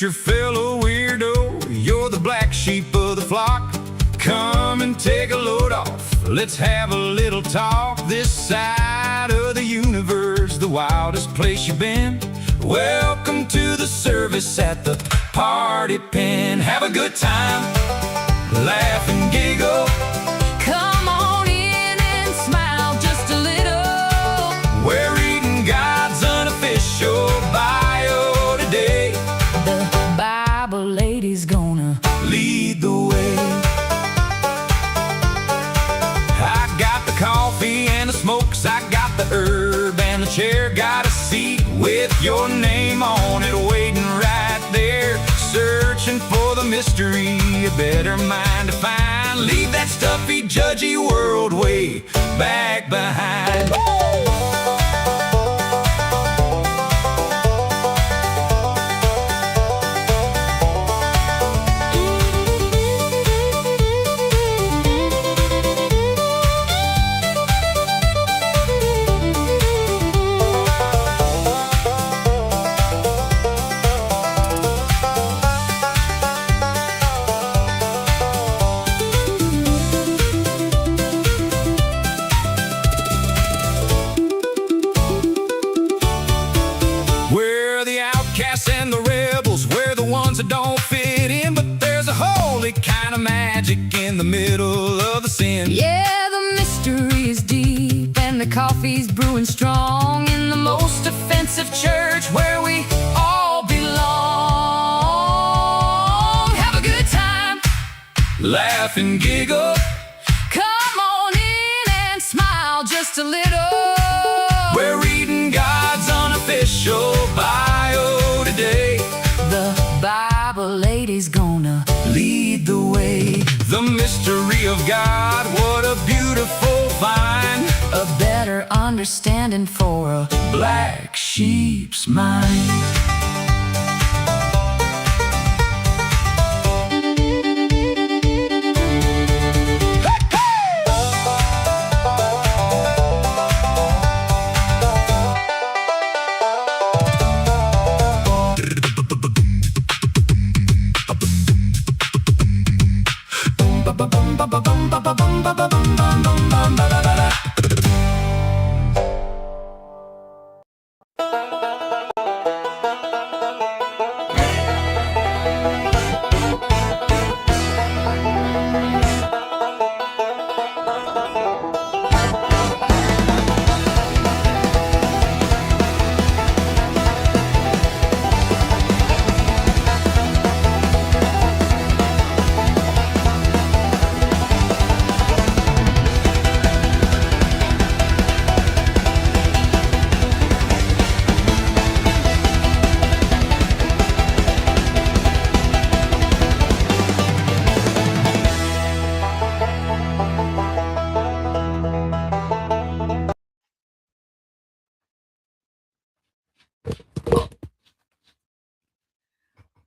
preacher fellow weirdo, you're the black sheep of the flock. Come and take a load off, let's have a little talk. This side of the universe, the wildest place you've been. Welcome to the service at the party pen. Have a good time, laugh and giggle. Come on in and smile just a little. We're reading God's unofficial bio today. The Bible lady's gonna lead the way. I got the coffee and the smokes, I got the herb and the chair. Got a seat with your name on it waiting right there. Searching for the mystery, a better mind to find. Leave that stuffy, judgy world way back behind. And the rebels, we're the ones that don't fit in. But there's a holy kind of magic in the middle of the sin. Yeah, the mystery is deep and the coffee's brewing strong. In the most offensive church where we all belong. Have a good time, laugh and giggle. Come on in and smile just a little. We're reading God's unofficial bio today. The Bible lady's gonna lead the way. The mystery of God, what a beautiful find. A better understanding for a black sheep's mind.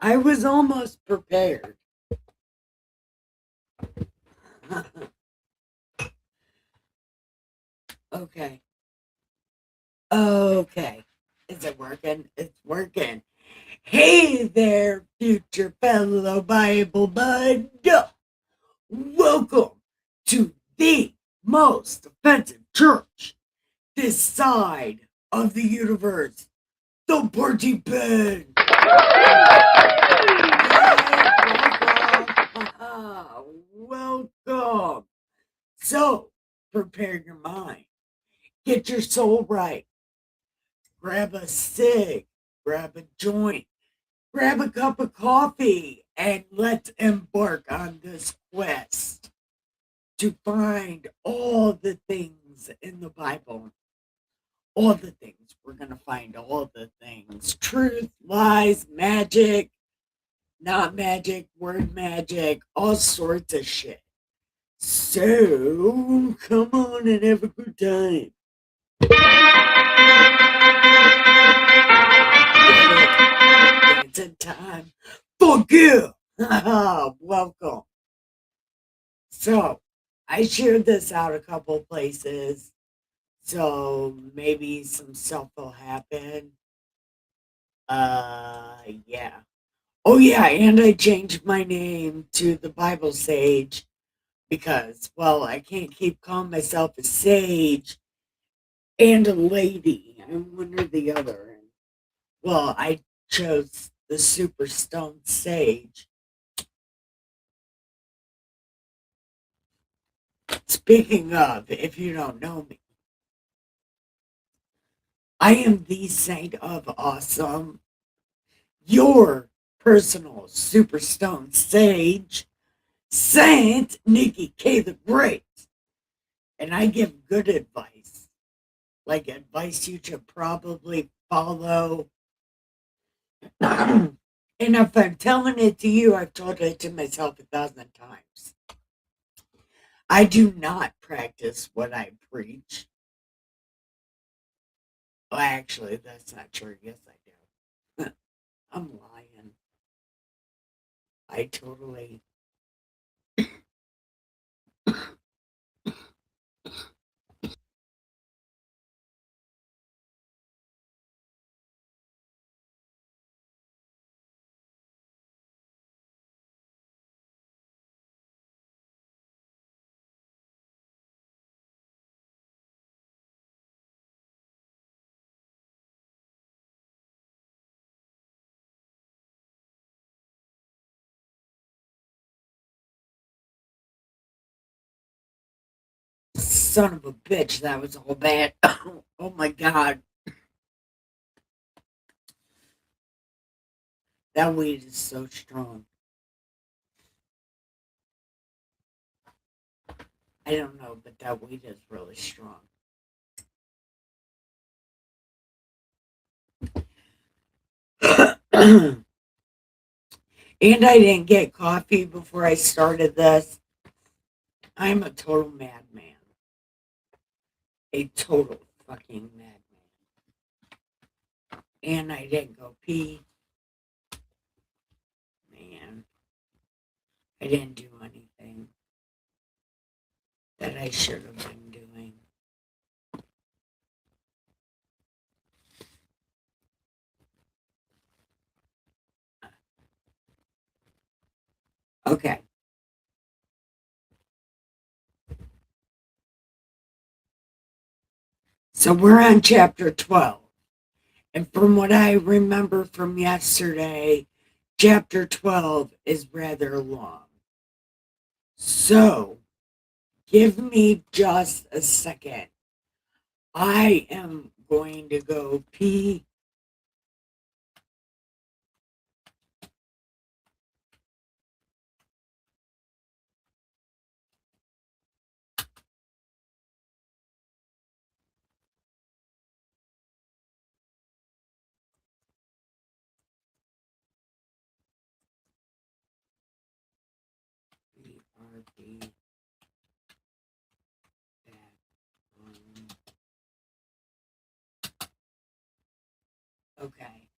I was almost prepared. Okay. Is it working? It's working. Hey there, future fellow Bible bud. Welcome to the most offensive church this side of the universe, the party pen. Welcome. So, prepare your mind. Get your soul right. Grab a cig, grab a joint, grab a cup of coffee, and let's embark on this quest to find all the things in the Bible. All the things. We're going to find all the things. Truth, lies, magic, not magic, word magic, all sorts of shit. So, come on and have a good time. It's a time. Fuck you! Welcome. So, I shared this out a couple places. So maybe some stuff will happen. Yeah. Oh yeah, and I changed my name to the Bible Sage because, well, I can't keep calling myself a sage and a lady. I'm one or the other. And, well, I chose the Super Stone Sage. Speaking of, if you don't know me, I am the Saint of Awesome, your personal Superstone Sage, Saint Nikki K the Great. And I give good advice, like advice you should probably follow. And if I'm telling it to you, I've told it to myself 1,000 times. I do not practice what I preach. Well, actually, that's not true. Yes, I do. I'm lying. I totally. Son of a bitch, that was all bad. Oh my god. That weed is so strong. I don't know, but that weed is really strong. And I didn't get coffee before I started this. I'm a total madman. A total fucking madman. And I didn't go pee. Man, I didn't do anything that I should have been doing. Okay. So we're on chapter 12. And from what I remember from yesterday, chapter 12 is rather long. So give me just a second. I am going to go pee. BRB bathroom. Okay.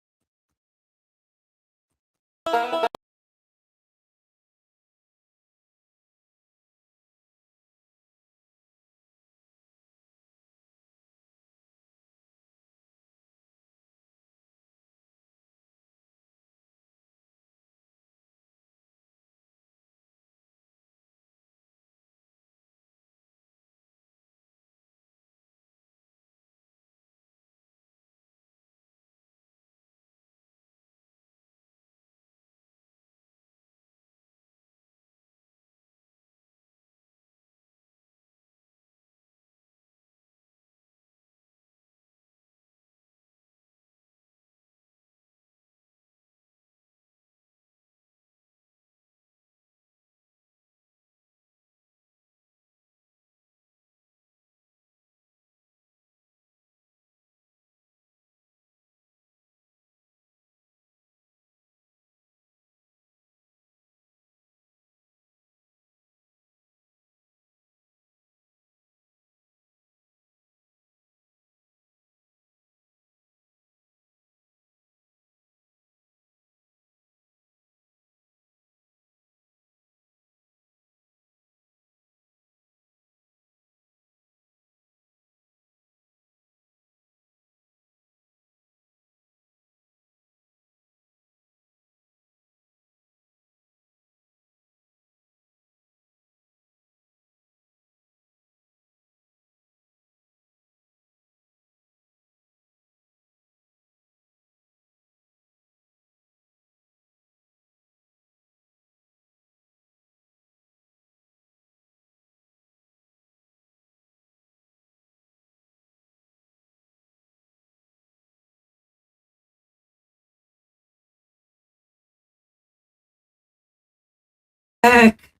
back.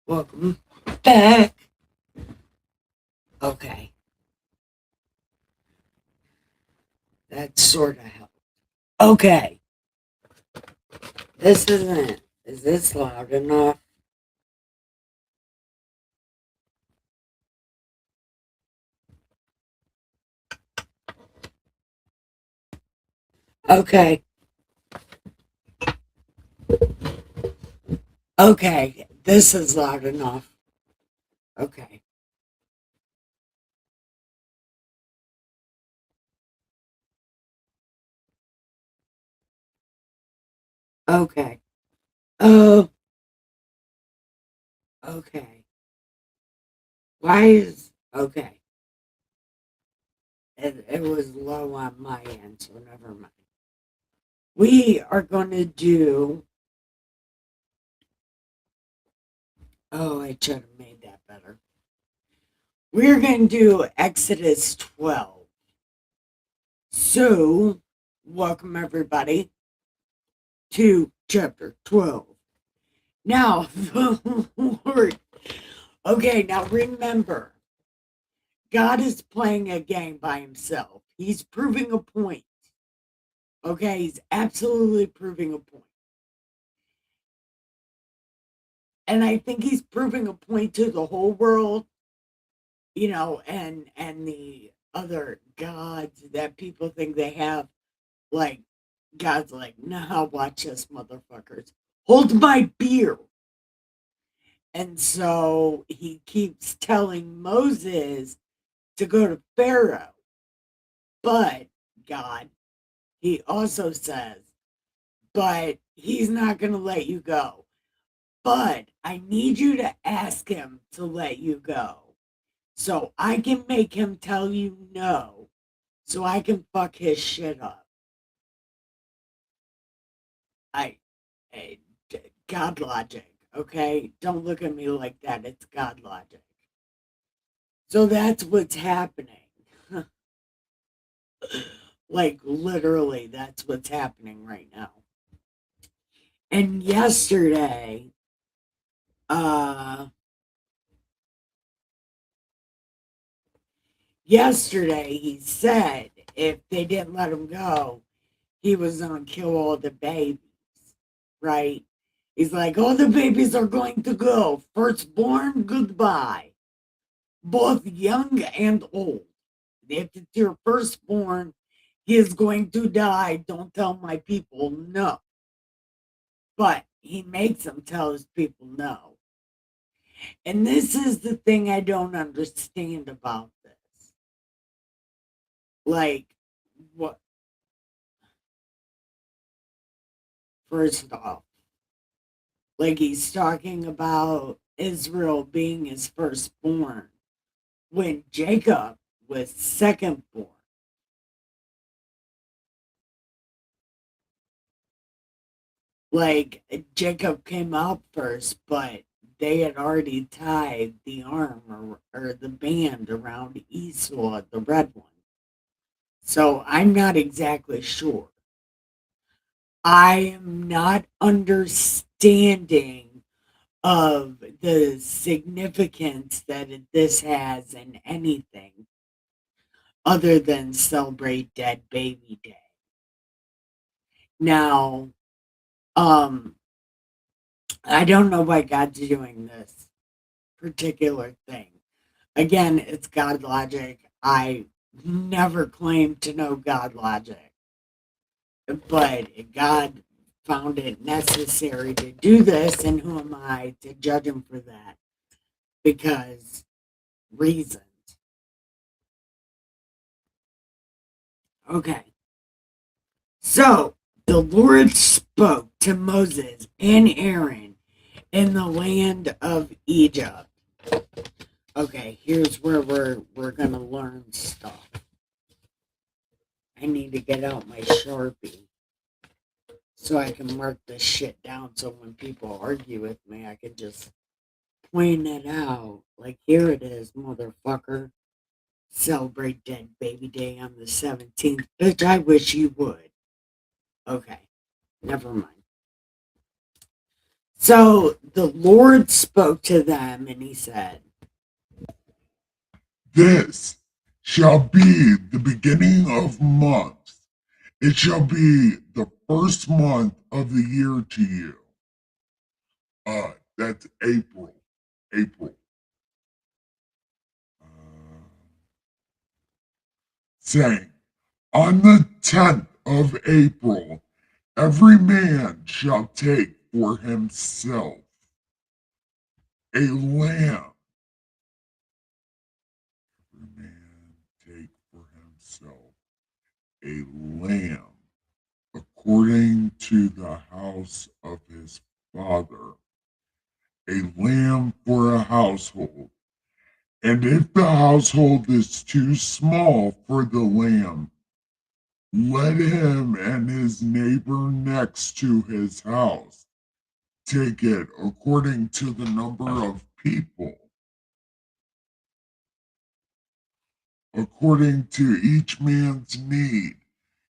Welcome back. Okay. That sort of helped. Okay. This isn't it. Is this loud enough? Okay. Okay. This is loud enough. Okay. Okay. Oh, okay. Why is okay? It was low on my end, so never mind. We are going to do. Oh, I should have made that better. We're going to do Exodus 12. So, welcome everybody to chapter 12. Now, the Lord. Okay, now remember, God is playing a game by himself. He's proving a point. Okay, he's absolutely proving a point. And I think he's proving a point to the whole world, and the other gods that people think they have. Like, God's like, nah, watch this, motherfuckers. Hold my beer. And so he keeps telling Moses to go to Pharaoh. But God, he also says, but he's not going to let you go. But I need you to ask him to let you go. So I can make him tell you no. So I can fuck his shit up. I God logic, okay? Don't look at me like that. It's God logic. So that's what's happening. Like, literally, that's what's happening right now. And yesterday, he said if they didn't let him go, he was going to kill all the babies, right? He's like, all the babies are going to go. Firstborn, goodbye. Both young and old. If it's your firstborn, he is going to die. Don't tell my people no. But he makes them tell his people no. And this is the thing I don't understand about this. Like, what? First off, like he's talking about Israel being his firstborn when Jacob was secondborn. Like Jacob came out first, but they had already tied the arm or the band around Esau, the red one. So I'm not exactly sure. I am not understanding of the significance that this has in anything other than celebrate Dead Baby Day. Now, I don't know why God's doing this particular thing. Again, it's God logic. I never claimed to know God logic, but God found it necessary to do this, and who am I to judge him for that? Because reasons. Okay. So the Lord spoke to Moses and Aaron in the land of Egypt. Okay, here's where we're gonna learn stuff. I need to get out my Sharpie so I can mark this shit down so when people argue with me, I can just point it out. Like, here it is, motherfucker. Celebrate Dead Baby Day on the 17th. Bitch, I wish you would. Okay, never mind. So the Lord spoke to them and he said, This shall be the beginning of months. It shall be the first month of the year to you. That's April. April. Saying, on the 10th of April, every man shall take for himself a lamb. Every man take for himself a lamb according to the house of his father, a lamb for a household. And if the household is too small for the lamb, let him and his neighbor next to his house take it according to the number of people, according to each man's need.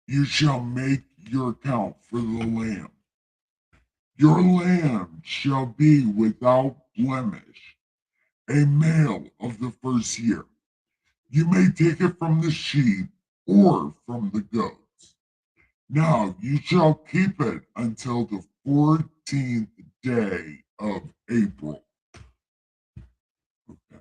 You shall make your count for the lamb. Your lamb shall be without blemish, a male of the first year. You may take it from the sheep or from the goats. Now you shall keep it until the 14th day of April. Okay.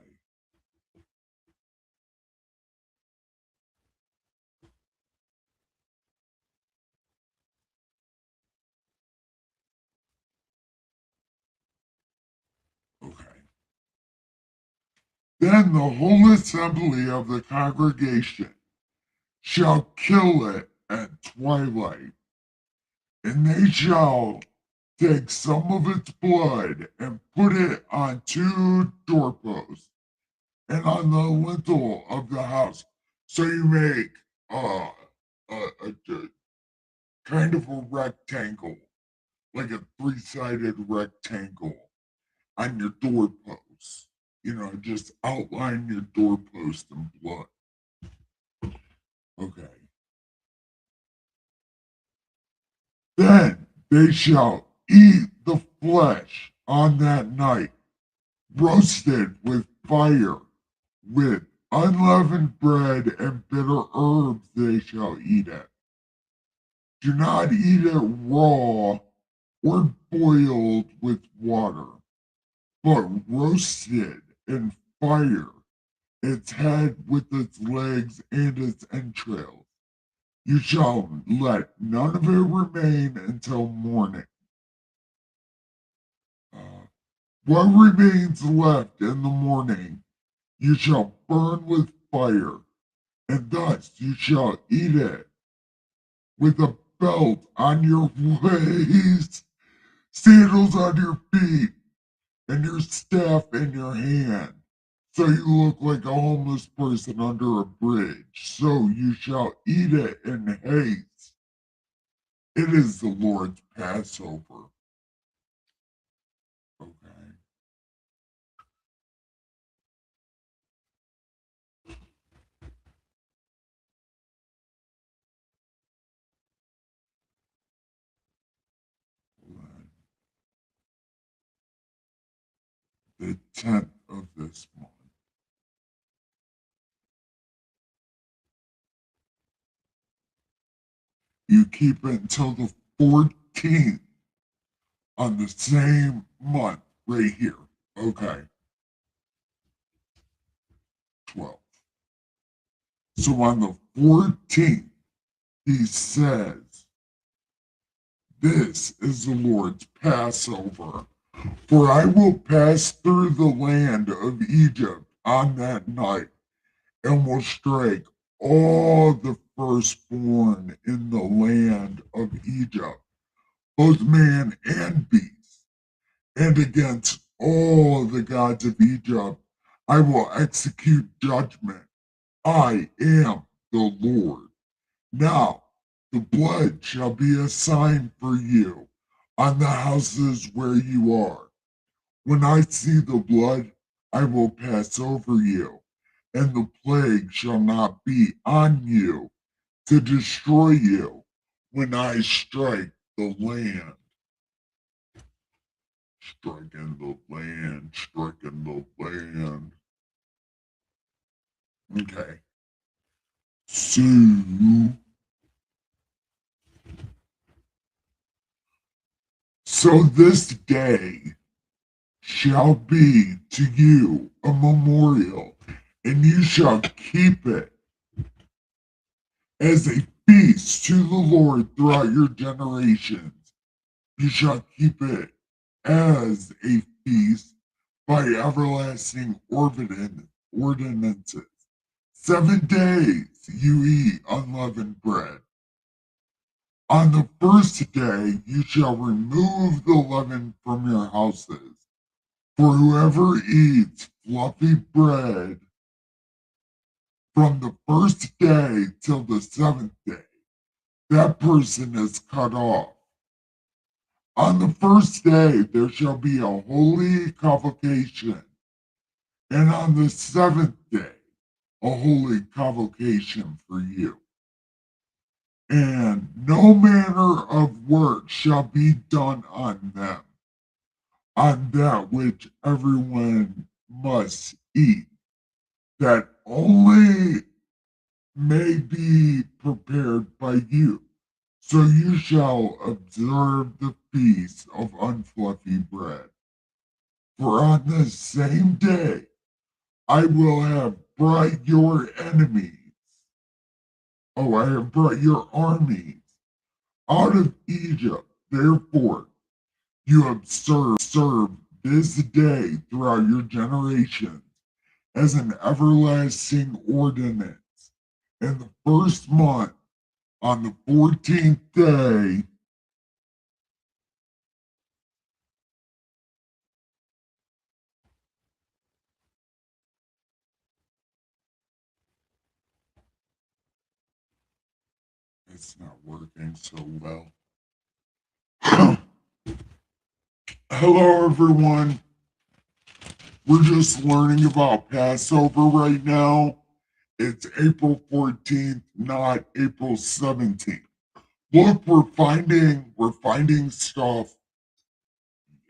Okay. Then the whole assembly of the congregation shall kill it at twilight, and they shall take some of its blood and put it on 2 doorposts and on the lintel of the house. So you make a kind of a rectangle, like a 3-sided rectangle on your doorposts. You know, just outline your doorpost in blood. Okay. Then they shall eat the flesh on that night, roasted with fire, with unleavened bread and bitter herbs they shall eat it. Do not eat it raw or boiled with water, but roasted in fire, its head with its legs and its entrails. You shall let none of it remain until morning. What remains left in the morning, you shall burn with fire, and thus you shall eat it with a belt on your waist, sandals on your feet, and your staff in your hand. So you look like a homeless person under a bridge. So you shall eat it in haste. It is the Lord's Passover. Okay. The 10th of this month. You keep it until the 14th on the same month right here. Okay. 12. So on the 14th, he says, this is the Lord's Passover. For I will pass through the land of Egypt on that night, and will strike all the firstborn in the land of Egypt, both man and beast, and against all the gods of Egypt I will execute judgment. I am the Lord. Now the blood shall be a sign for you on the houses where you are. When I see the blood, I will pass over you, and the plague shall not be on you to destroy you when I strike the land. striking the land, striking the land. Okay. So this day shall be to you a memorial, and you shall keep it as a feast to the Lord throughout your generations. You shall keep it as a feast by everlasting ordinances. 7 days you eat unleavened bread. On the first day you shall remove the leaven from your houses. For whoever eats fluffy bread from the first day till the 7th day, that person is cut off. On the first day there shall be a holy convocation, and on the 7th day a holy convocation for you. And no manner of work shall be done on them, on that which everyone must eat, that only may be prepared by you. So you shall observe the feast of unfluffy bread. For on the same day I will have brought your enemies, I have brought your armies out of Egypt. Therefore, you observe this day throughout your generations as an everlasting ordinance. In the first month, on the 14th day, it's not working so well. Hello, everyone. We're just learning about Passover right now. It's April 14th, not April 17th. Look, we're finding stuff.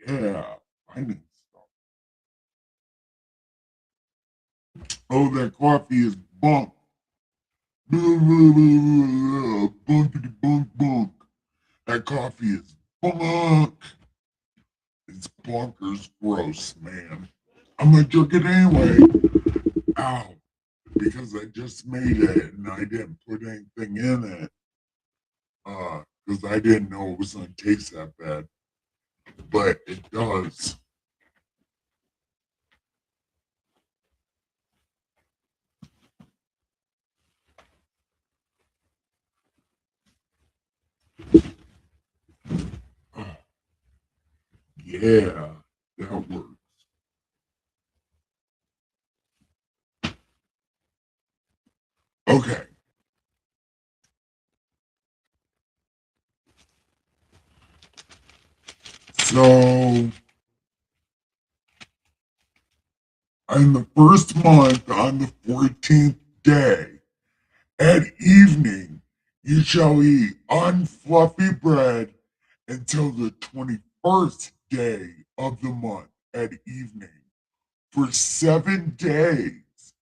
Yeah, finding stuff. Oh, that coffee is bunk. Bunkity bunk bunk. That coffee is bunk. It's bonkers gross, man. I'm gonna drink it anyway. Ow. Because I just made it and I didn't put anything in it. Because I didn't know it was gonna taste that bad. But it does. Yeah, that works. Okay. So, in the first month, on the 14th day, at evening, you shall eat unfluffy bread until the 21st day of the month at evening. For 7 days,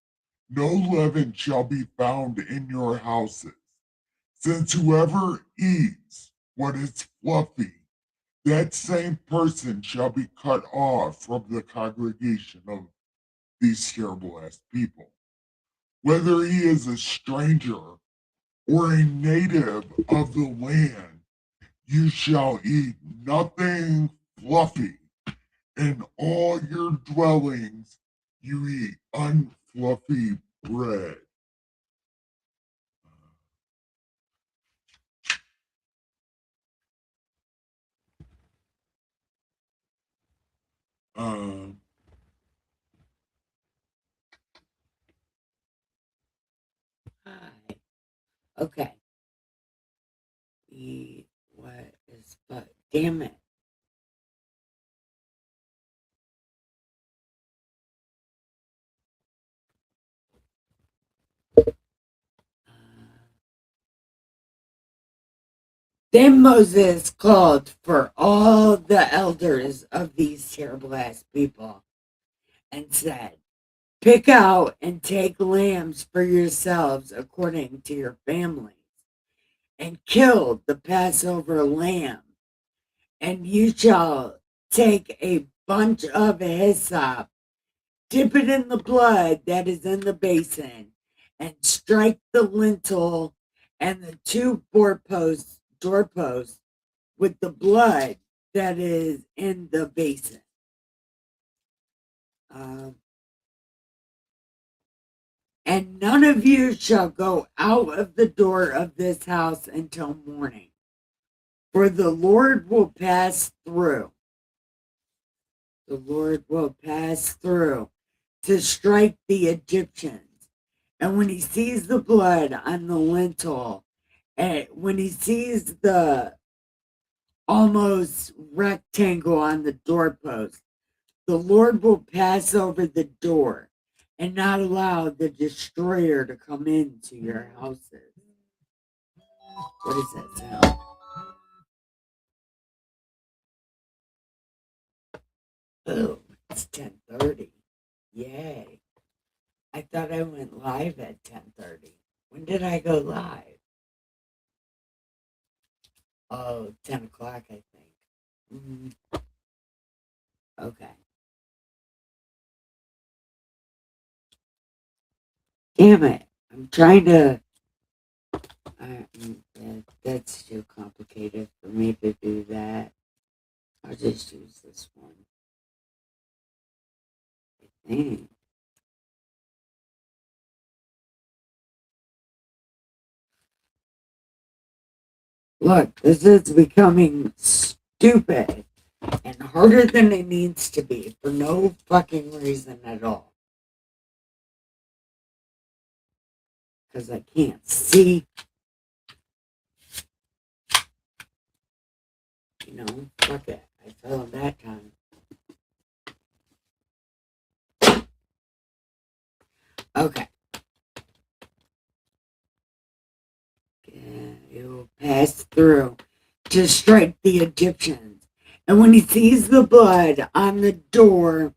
no leaven shall be found in your houses, since whoever eats what is fluffy, that same person shall be cut off from the congregation of these terrible ass people. Whether he is a stranger or a native of the land, you shall eat nothing fluffy. In all your dwellings, you eat unfluffy bread. Um, Hi. Okay. What is but? Damn it. Uh, Then Moses called for all the elders of these terrible ass people and said, pick out and take lambs for yourselves according to your families, and kill the Passover lamb, and you shall take a bunch of hyssop, dip it in the blood that is in the basin, and strike the lintel and the two doorposts with the blood that is in the basin. And none of you shall go out of the door of this house until morning, for the Lord will pass through. The Lord will pass through to strike the Egyptians. And when he sees the blood on the lintel, and when he sees the almost rectangle on the doorpost, the Lord will pass over the door and not allow the destroyer to come into your houses. What is that sound? Oh, it's 10:30. Yay. I thought I went live at 10:30. When did I go live? Oh, 10 o'clock, I think. Okay. Damn it. I'm trying to. That's too complicated for me to do that. I'll just use this one. I think. Look, this is becoming stupid and harder than it needs to be for no fucking reason at all. Because I can't see. You know, fuck it. I failed that time. Okay. It will pass through to strike the Egyptians. And when he sees the blood on the door,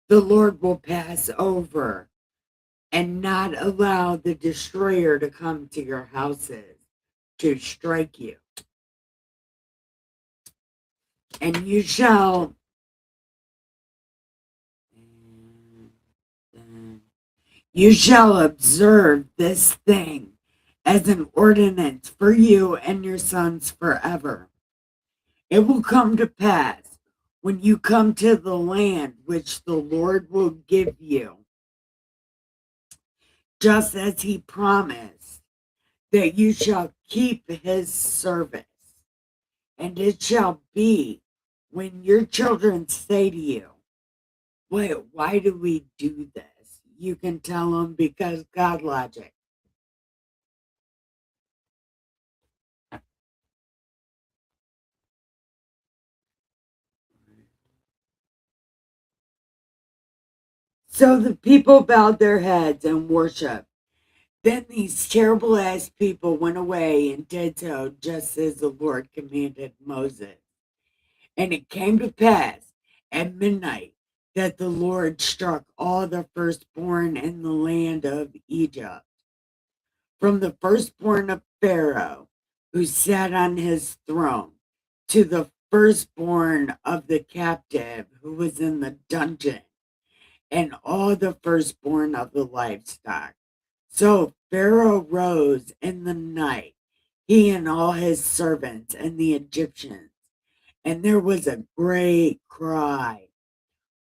the Lord will pass over and not allow the destroyer to come to your houses to strike you. And you shall observe this thing as an ordinance for you and your sons forever. It will come to pass when you come to the land which the Lord will give you, just as he promised, that you shall keep his service. And it shall be when your children say to you, wait, why do we do this? You can tell them because God logic. So the people bowed their heads and worshiped. Then these terrible ass people went away and did so just as the Lord commanded Moses. And it came to pass at midnight that the Lord struck all the firstborn in the land of Egypt, from the firstborn of Pharaoh, who sat on his throne, to the firstborn of the captive who was in the dungeon, and all the firstborn of the livestock. So Pharaoh rose in the night, he and all his servants and the Egyptians, and there was a great cry,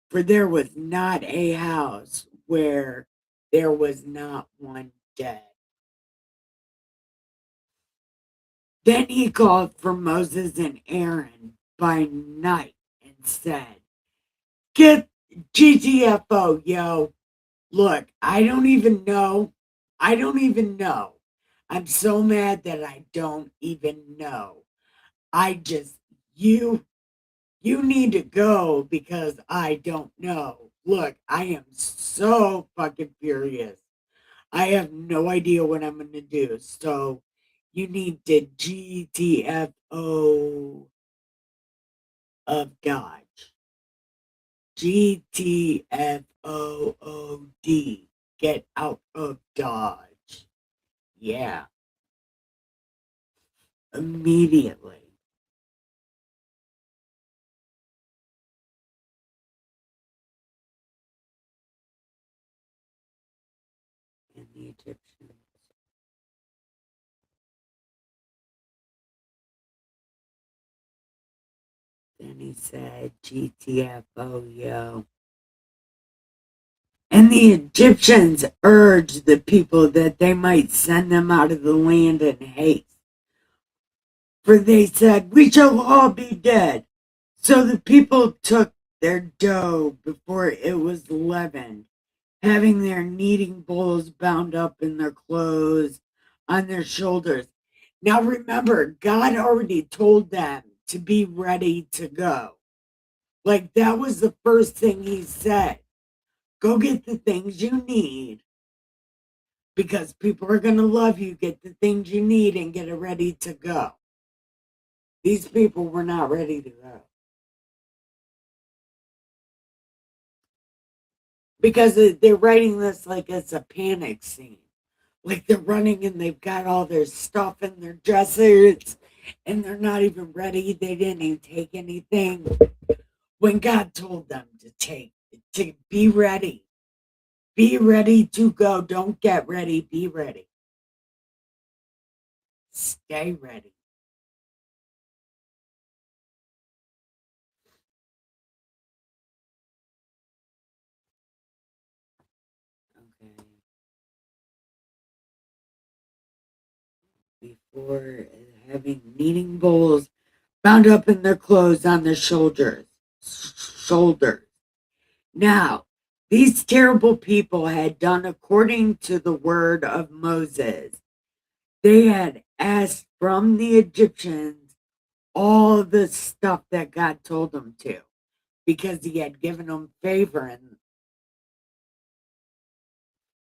for there was not a house where there was not one dead. Then he called for Moses and Aaron by night and said, get GTFO, yo. Look, I don't even know. I'm so mad that I don't even know. You need to go because I don't know. Look, I am so fucking furious. I have no idea what I'm going to do. So You need the GTFO of Dodge. GTFOOD. Get out of Dodge. Yeah. Immediately. And the Egyptians. Then he said, GTFO, yo. And the Egyptians urged the people that they might send them out of the land in haste. For they said, we shall all be dead. So the people took their dough before it was leavened, having their kneading bowls bound up in their clothes on their shoulders. Now remember, God already told them to be ready to go. Like that was the first thing he said. Go get the things you need because people are going to love you. Get the things you need and get it ready to go. These people were not ready to go. Because they're writing this like it's a panic scene. Like they're running and they've got all their stuff in their dressers and they're not even ready. They didn't even take anything. When God told them to be ready. Be ready to go. Don't get ready. Be ready. Stay ready. Okay. Before having kneading bowls bound up in their clothes on their shoulders. Now, these terrible people had done according to the word of Moses. They had asked from the Egyptians all the stuff that God told them to because he had given them favor and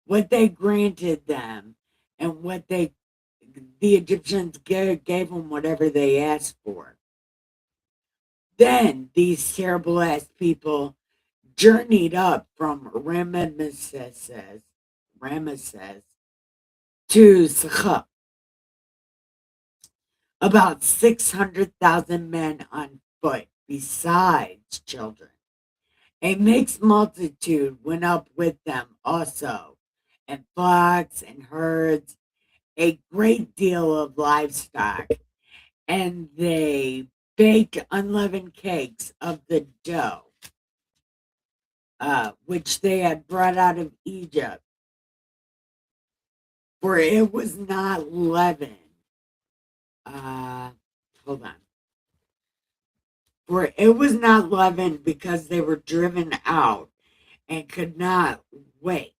what they granted them and what the Egyptians gave them whatever they asked for. Then these terrible ass people journeyed up from Ramesses to Sukkot, about 600,000 men on foot, besides children. A mixed multitude went up with them also, and flocks and herds, a great deal of livestock, and they baked unleavened cakes of the dough, which they had brought out of Egypt, for it was not leavened. Hold on. For it was not leavened because they were driven out and could not wait,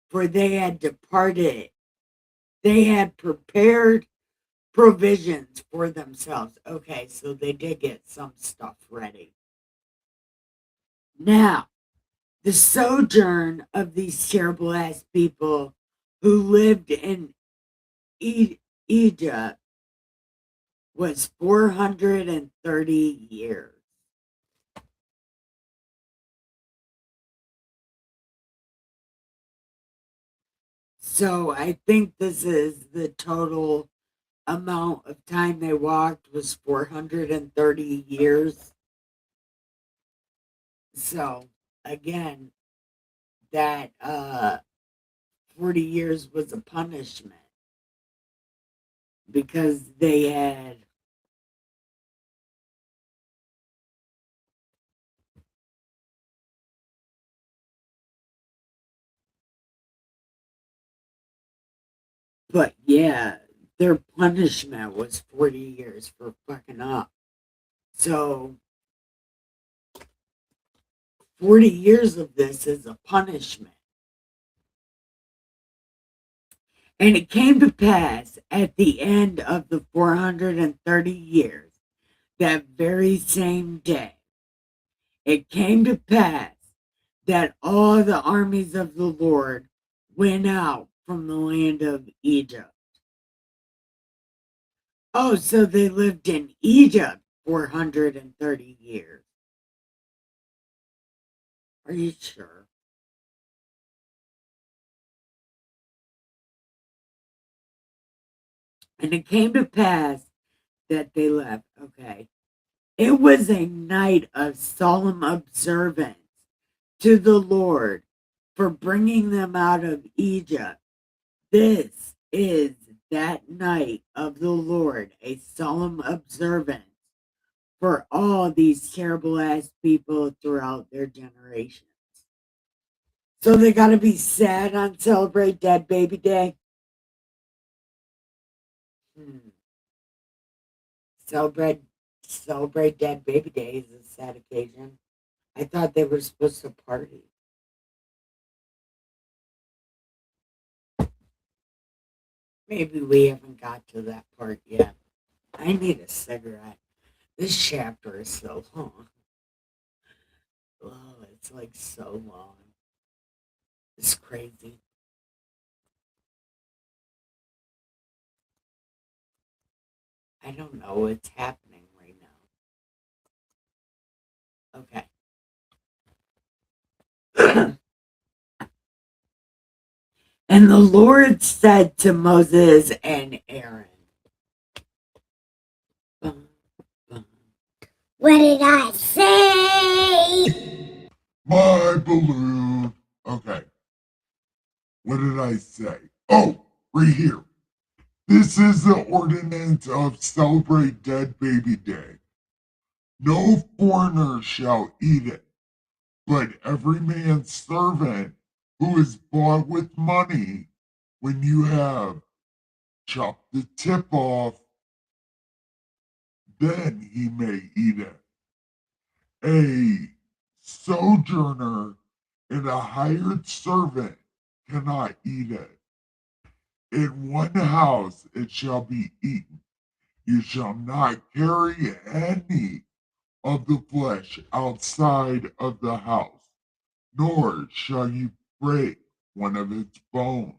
for they had departed. They had prepared provisions for themselves. Okay, so they did get some stuff ready. Now, the sojourn of these terrible ass people who lived in Egypt was 430 years. So I think this is the total amount of time they walked was 430 years. So again, that 40 years was a punishment because they had but yeah, their punishment was 40 years for fucking up. So 40 years of this is a punishment. And it came to pass at the end of the 430 years, that very same day, it came to pass that all the armies of the Lord went out from the land of Egypt. Oh, so they lived in Egypt 430 years. Are you sure? And it came to pass that they left. Okay. It was a night of solemn observance to the Lord for bringing them out of Egypt. This is that night of the Lord, a solemn observance for all these terrible ass people throughout their generations. So they got to be sad on Celebrate Dead Baby Day. Hmm. Celebrate Dead Baby Day is a sad occasion. I thought they were supposed to party. Maybe we haven't got to that part yet. I need a cigarette. This chapter is so long. Oh, it's like so long. It's crazy. I don't know what's happening right now. Okay. And the Lord said to Moses and Aaron, What did I say? My balloon. Okay. What did I say? Oh, right here. This is the ordinance of Celebrate Dead Baby Day. No foreigner shall eat it, but every man's servant who is bought with money, when you have chopped the tip off, then he may eat it. A sojourner and a hired servant cannot eat it. In one house it shall be eaten. You shall not carry any of the flesh outside of the house, nor shall you break one of its bones.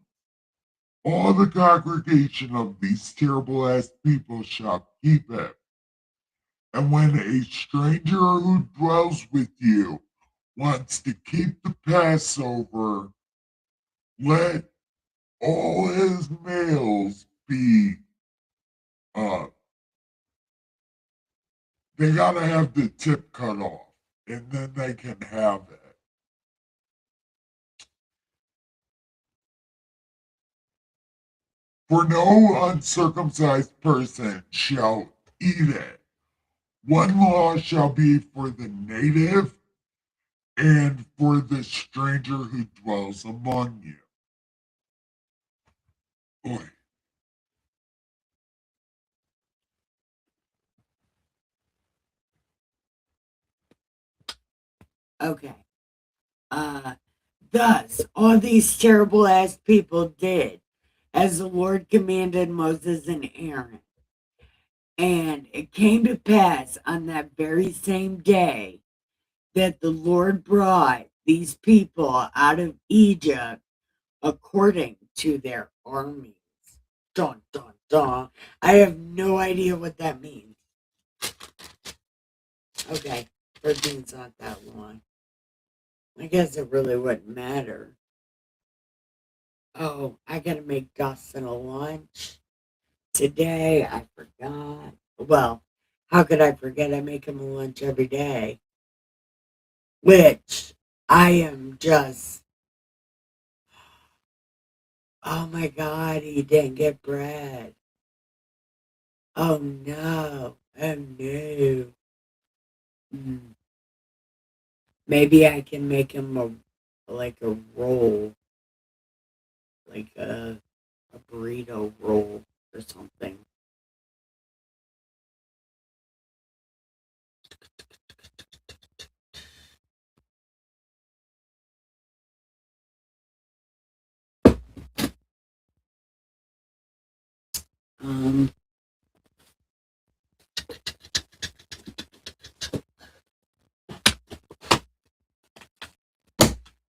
All the congregation of these terrible ass people shall keep it. And when a stranger who dwells with you wants to keep the Passover, let all his males be, they gotta have the tip cut off, and then they can have it. For no uncircumcised person shall eat it. One law shall be for the native and for the stranger who dwells among you. Oy. okay. Uh, Thus, all these terrible ass people did as the Lord commanded Moses and Aaron. And it came to pass on that very same day that the Lord brought these people out of Egypt according to their armies. Dun, dun, dun. I have no idea what that means. Okay, 13's not that long. I guess it really wouldn't matter. Oh, I gotta make Dustin a lunch today. I forgot. Well, how could I forget? I make him a lunch every day, which I am just, oh my God, he didn't get bread. Oh no. Oh no. Mm. Maybe I can make him a roll, like a burrito roll or something. Um,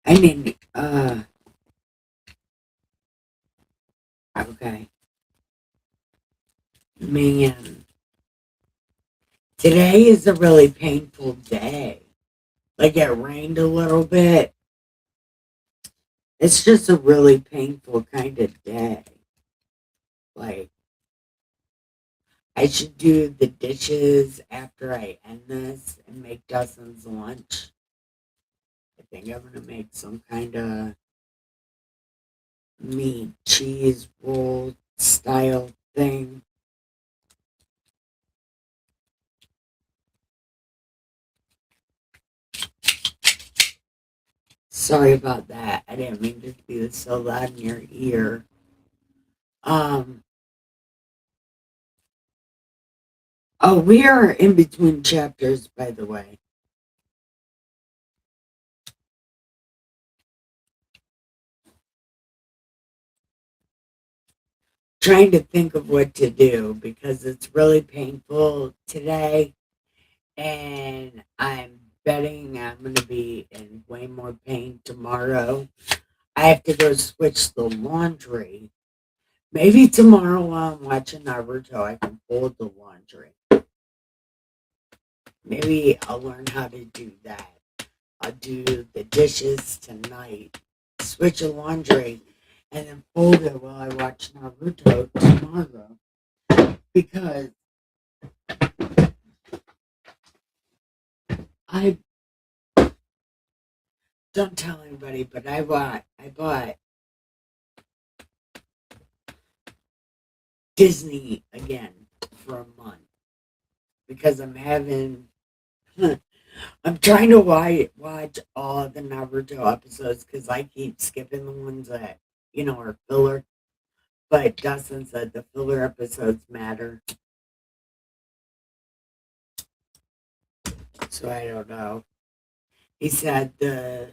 I mean, okay. Man, today is a really painful day. Like it rained a little bit. It's just a really painful kind of day. Like, I should do the dishes after I end this and make Dustin's lunch. I think I'm going to make some kind of meat cheese roll style thing. Sorry about that. I didn't mean to be so loud in your ear. Oh, we are in between chapters, by the way. Trying to think of what to do because it's really painful today, and I'm betting I'm going to be in way more pain tomorrow. I have to go switch the laundry. Maybe tomorrow while I'm watching Naruto, I can fold the laundry. Maybe I'll learn how to do that. I'll do the dishes tonight, switch the laundry, and then fold it while I watch Naruto tomorrow. Because I don't tell anybody, but I bought Disney again for a month because I'm having I'm trying to watch all the Naruto episodes because I keep skipping the ones that are filler. But Dustin said the filler episodes matter, so I don't know. He said the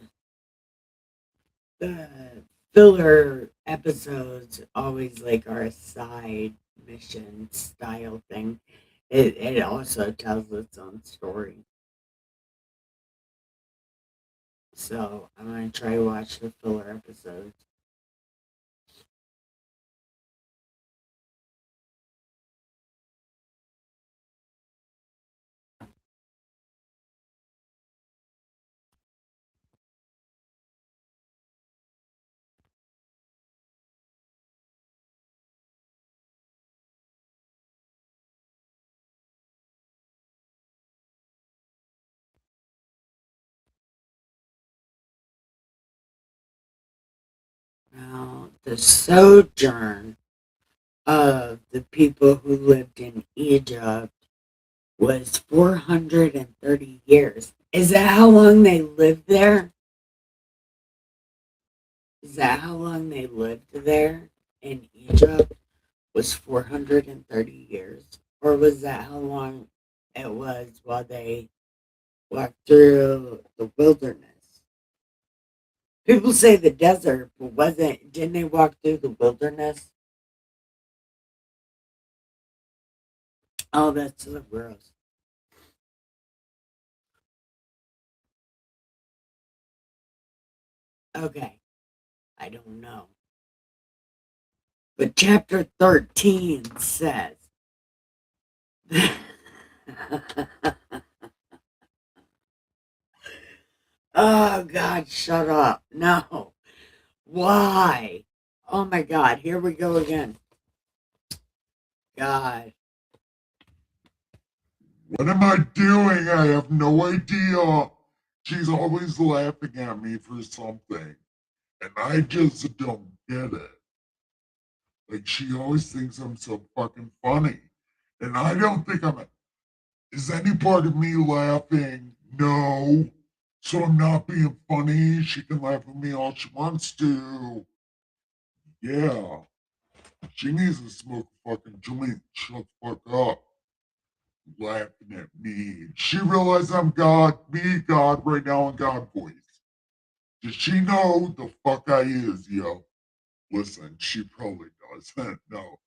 filler episodes always like are a side mission style thing. It also tells its own story. So I'm gonna try to watch the filler episodes. Now the sojourn of the people who lived in Egypt was 430 years. Is that how long they lived there? Is that how long they lived there in Egypt? Was 430 years? Or was that how long it was while they walked through the wilderness? People say the desert, but didn't they walk through the wilderness? Oh, that's so gross. Okay, I don't know. But chapter 13 says, oh God, shut up. No. Why? Oh my God, here we go again. God. What am I doing? I have no idea. She's always laughing at me for something, and I just don't get it. Like, she always thinks I'm so fucking funny, and I don't think I'm. Is any part of me laughing? No. So I'm not being funny. She can laugh at me all she wants to. Yeah. She needs to smoke a fucking joint. Shut the fuck up. Laughing at me. She realized I'm God, me, God, right now in God voice. Does she know the fuck I is, yo? Listen, she probably doesn't. No.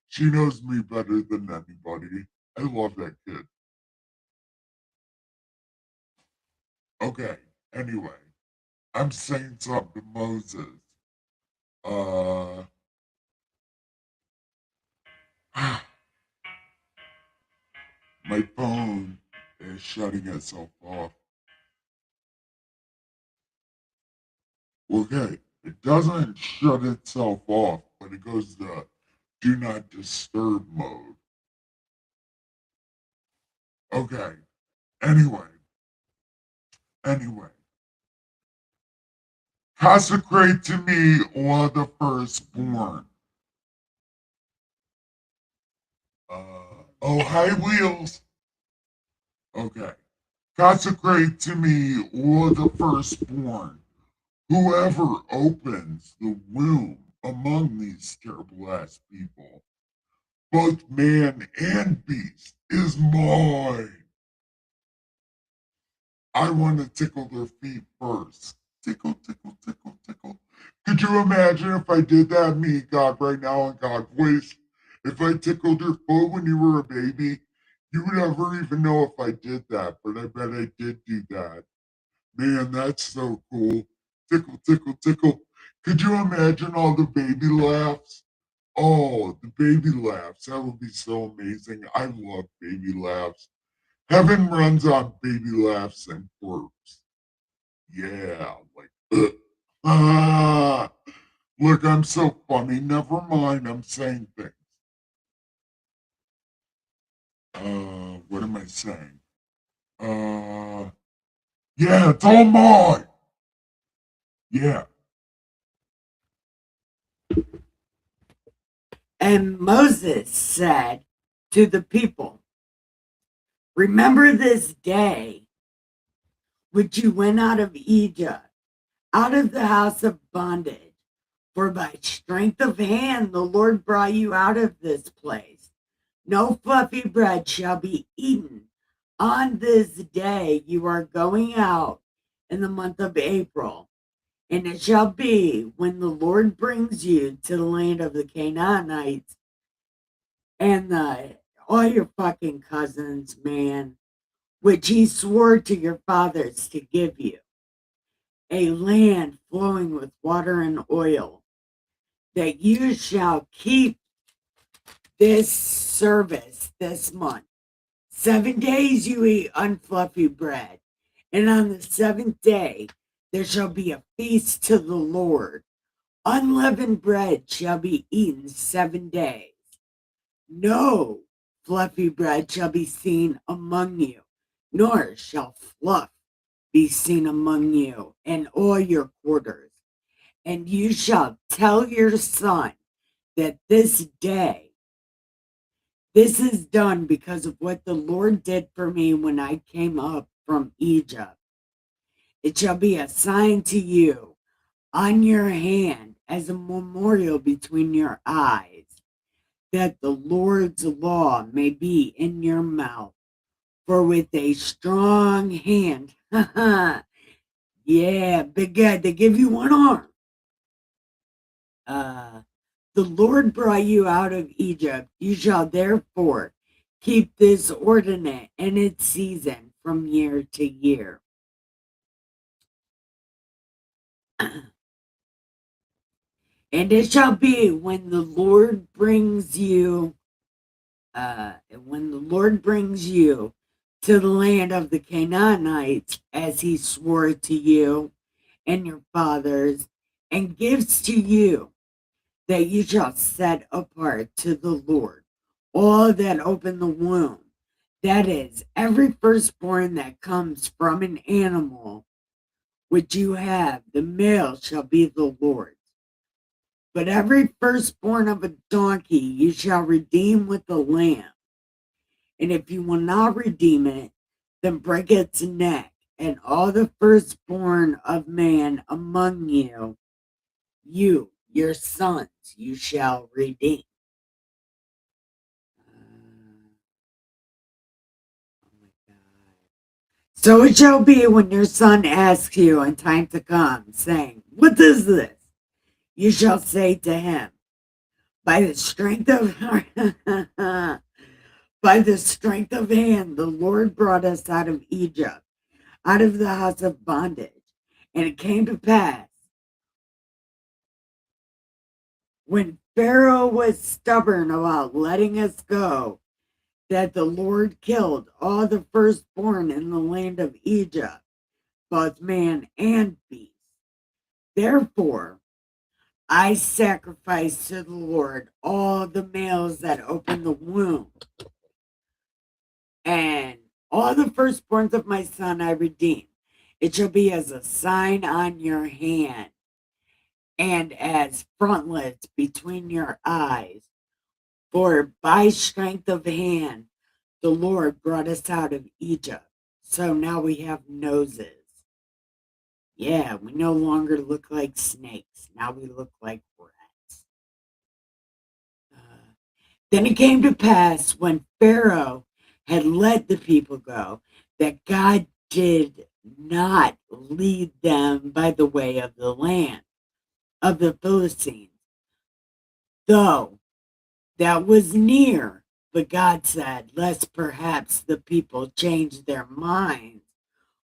She knows me better than anybody. I love that kid. Okay, anyway, I'm saying something to Moses. Uh, shutting itself off. Okay, it doesn't shut itself off, but it goes to do not disturb mode. Okay, anyway. Consecrate to me all the firstborn. Oh, hi, Wheels. Okay. Consecrate to me all the firstborn. Whoever opens the womb among these terrible ass people, both man and beast, is mine. I want to tickle their feet first. Tickle, tickle, tickle, tickle. Could you imagine if I did that, me, God, right now in God voice? If I tickled your foot when you were a baby, you would never even know if I did that, but I bet I did do that. Man, that's so cool. Tickle, tickle, tickle. Could you imagine all the baby laughs? Oh, the baby laughs. That would be so amazing. I love baby laughs. Heaven runs on baby laughs and burps. Yeah, like, ah, look, I'm so funny. Never mind, I'm saying things. What am I saying? Yeah, it's all mine. Yeah. And Moses said to the people, remember this day which you went out of Egypt, out of the house of bondage. For by strength of hand the Lord brought you out of this place. No fluffy bread shall be eaten on this day you are going out in the month of April. And it shall be when the Lord brings you to the land of the Canaanites and all your fucking cousins, man, which he swore to your fathers to give you, a land flowing with water and oil, that you shall keep this service this month. 7 days you eat unfluffy bread, and on the seventh day there shall be a feast to the Lord. Unleavened bread shall be eaten 7 days. No fluffy bread shall be seen among you, nor shall fluff be seen among you in all your quarters. And you shall tell your son that this day, this is done because of what the Lord did for me when I came up from Egypt. It shall be a sign to you on your hand as a memorial between your eyes, that the Lord's law may be in your mouth. For with a strong hand, yeah, big guy, they give you one arm. The Lord brought you out of Egypt. You shall therefore keep this ordinance in its season from year to year. And it shall be when the Lord brings you, to the land of the Canaanites, as he swore to you and your fathers, and gives to you, that you shall set apart to the Lord all that open the womb. That is, every firstborn that comes from an animal which you have, the male shall be the Lord's. But every firstborn of a donkey you shall redeem with a lamb. And if you will not redeem it, then break its neck. And all the firstborn of man among you, your sons, you shall redeem. Oh my God. So it shall be when your son asks you in time to come, saying, what is this? You shall say to him, by the strength of by the strength of hand, the Lord brought us out of Egypt, out of the house of bondage. And it came to pass, when Pharaoh was stubborn about letting us go, that the Lord killed all the firstborn in the land of Egypt, both man and beast. Therefore, I sacrifice to the Lord all the males that open the womb, and all the firstborns of my son I redeem. It shall be as a sign on your hand and as frontlets between your eyes. For by strength of hand the Lord brought us out of Egypt. So now we have noses. Yeah, we no longer look like snakes. Now we look like rats. Then it came to pass when Pharaoh had let the people go that God did not lead them by the way of the land of the Philistines, though that was near. But God said, lest perhaps the people change their minds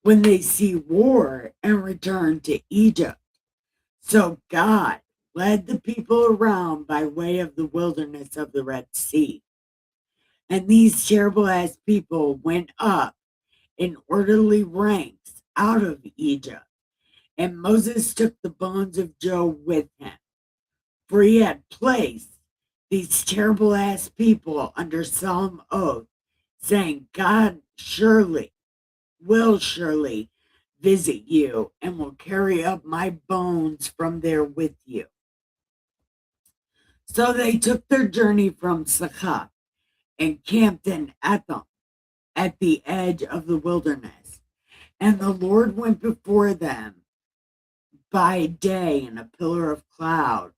when they see war and return to Egypt. So God led the people around by way of the wilderness of the Red Sea. And these terrible ass people went up in orderly ranks out of Egypt. And Moses took the bones of Job with him, for he had placed these terrible ass people under solemn oath, saying, God will surely visit you and will carry up my bones from there with you. So they took their journey from Succoth and camped in Etham at the edge of the wilderness. And the Lord went before them by day in a pillar of cloud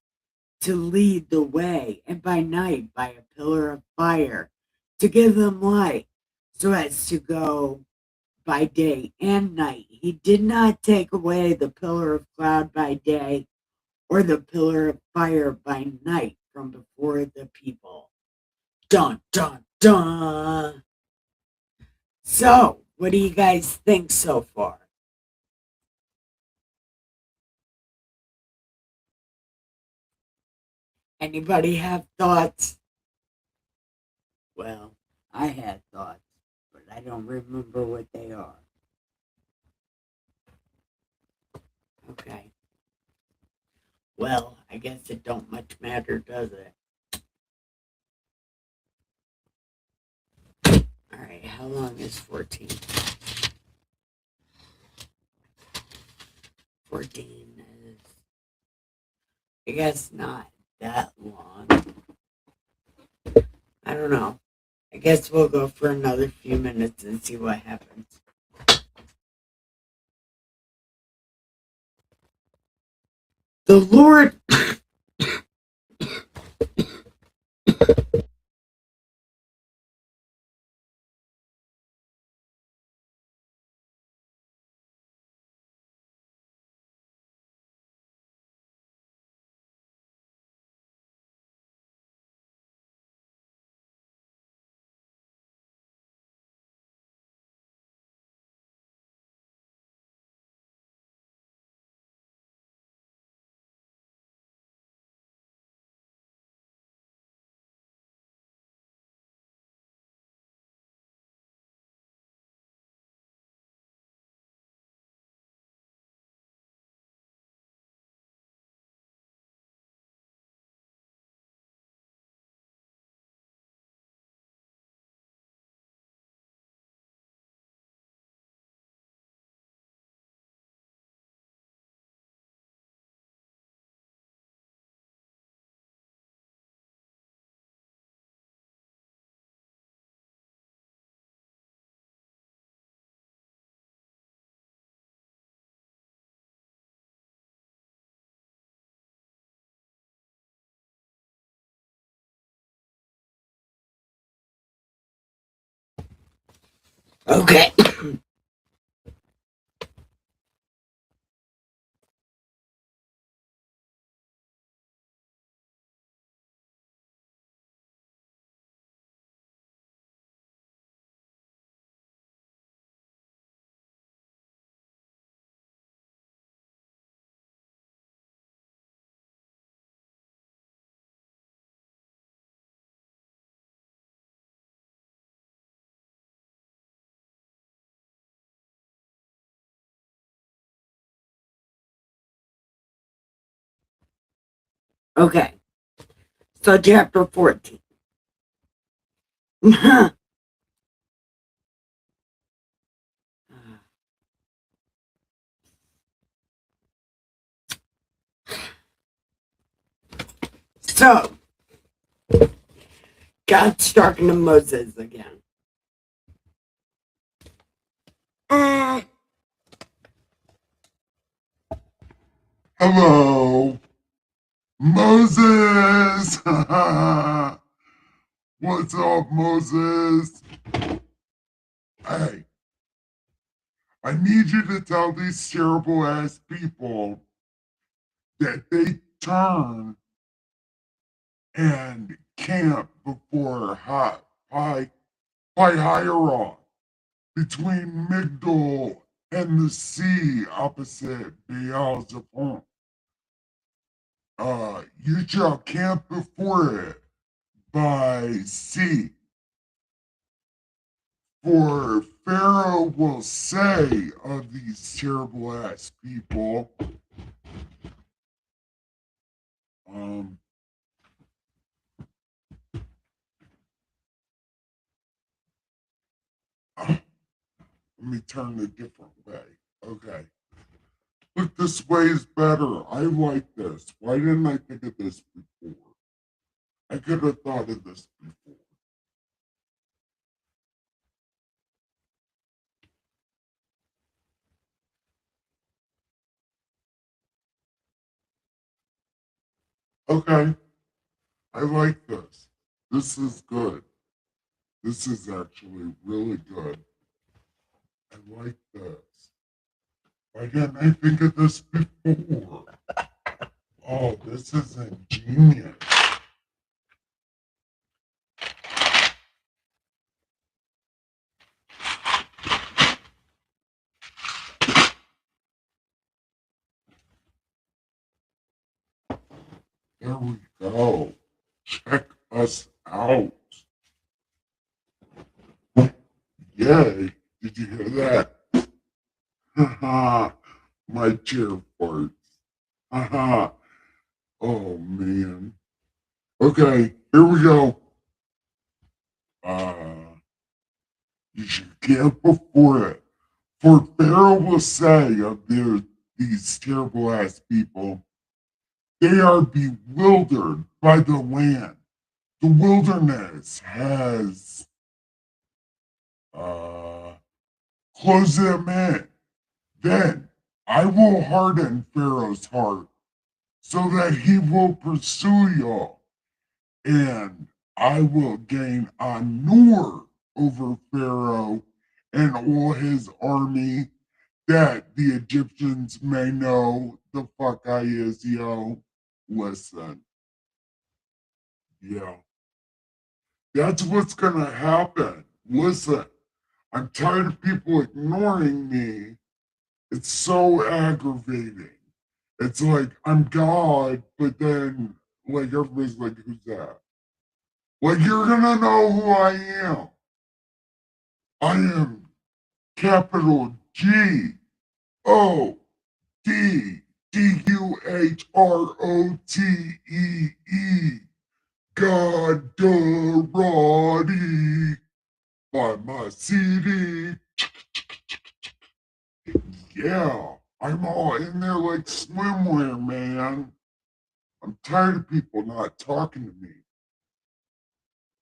to lead the way, and by night by a pillar of fire to give them light, so as to go by day and night. He did not take away the pillar of cloud by day or the pillar of fire by night from before the people. Dun, dun, dun. So, what do you guys think so far? Anybody have thoughts? Well, I had thoughts, but I don't remember what they are. Okay. Well, I guess it don't much matter, does it? All right, how long is 14? 14 is, I guess, not that long. I don't know. I guess we'll go for another few minutes and see what happens. The Lord Okay. Okay. So chapter 14. So, God's talking to Moses again. Hello, Moses. What's up, Moses? Hey, I need you to tell these terrible ass people that they turn and camp before Pi Hieron between Migdol and the sea opposite Beelzebub. You shall camp before it by sea. For Pharaoh will say of these terrible ass people, let me turn a different way. Okay. Look, this way is better. I like this. Why didn't I think of this before? I could have thought of this before. Okay. I like this. This is good. This is actually really good. I like this. Why didn't I think of this before? Oh, this is ingenious. There we go. Check us out. Yay. Did you hear that? Haha. My chair farts. Haha. Oh, man. Okay, here we go. You should camp before it. For Pharaoh will say of these terrible ass people, they are bewildered by the land. The wilderness has closed them in. Then I will harden Pharaoh's heart so that he will pursue y'all, and I will gain honor over Pharaoh and all his army, that the Egyptians may know the fuck I is, yo. Listen, yeah, that's what's gonna happen. Listen, I'm tired of people ignoring me. It's so aggravating. It's like I'm God, but then like everybody's like, who's that? Like you're gonna know who I am. I am capital G O D Duhrotee. God Dorati. Buy my CD. Yeah, I'm all in there like swimwear, man. I'm tired of people not talking to me.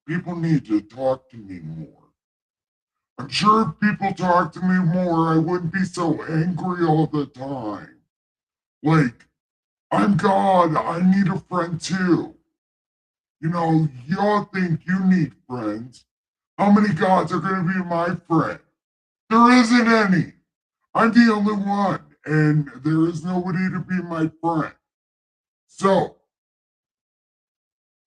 People need to talk to me more. I'm sure if people talk to me more, I wouldn't be so angry all the time. Like, I'm God, I need a friend too. You know, y'all think you need friends. How many gods are going to be my friend? There isn't any. I'm the only one, and there is nobody to be my friend. So,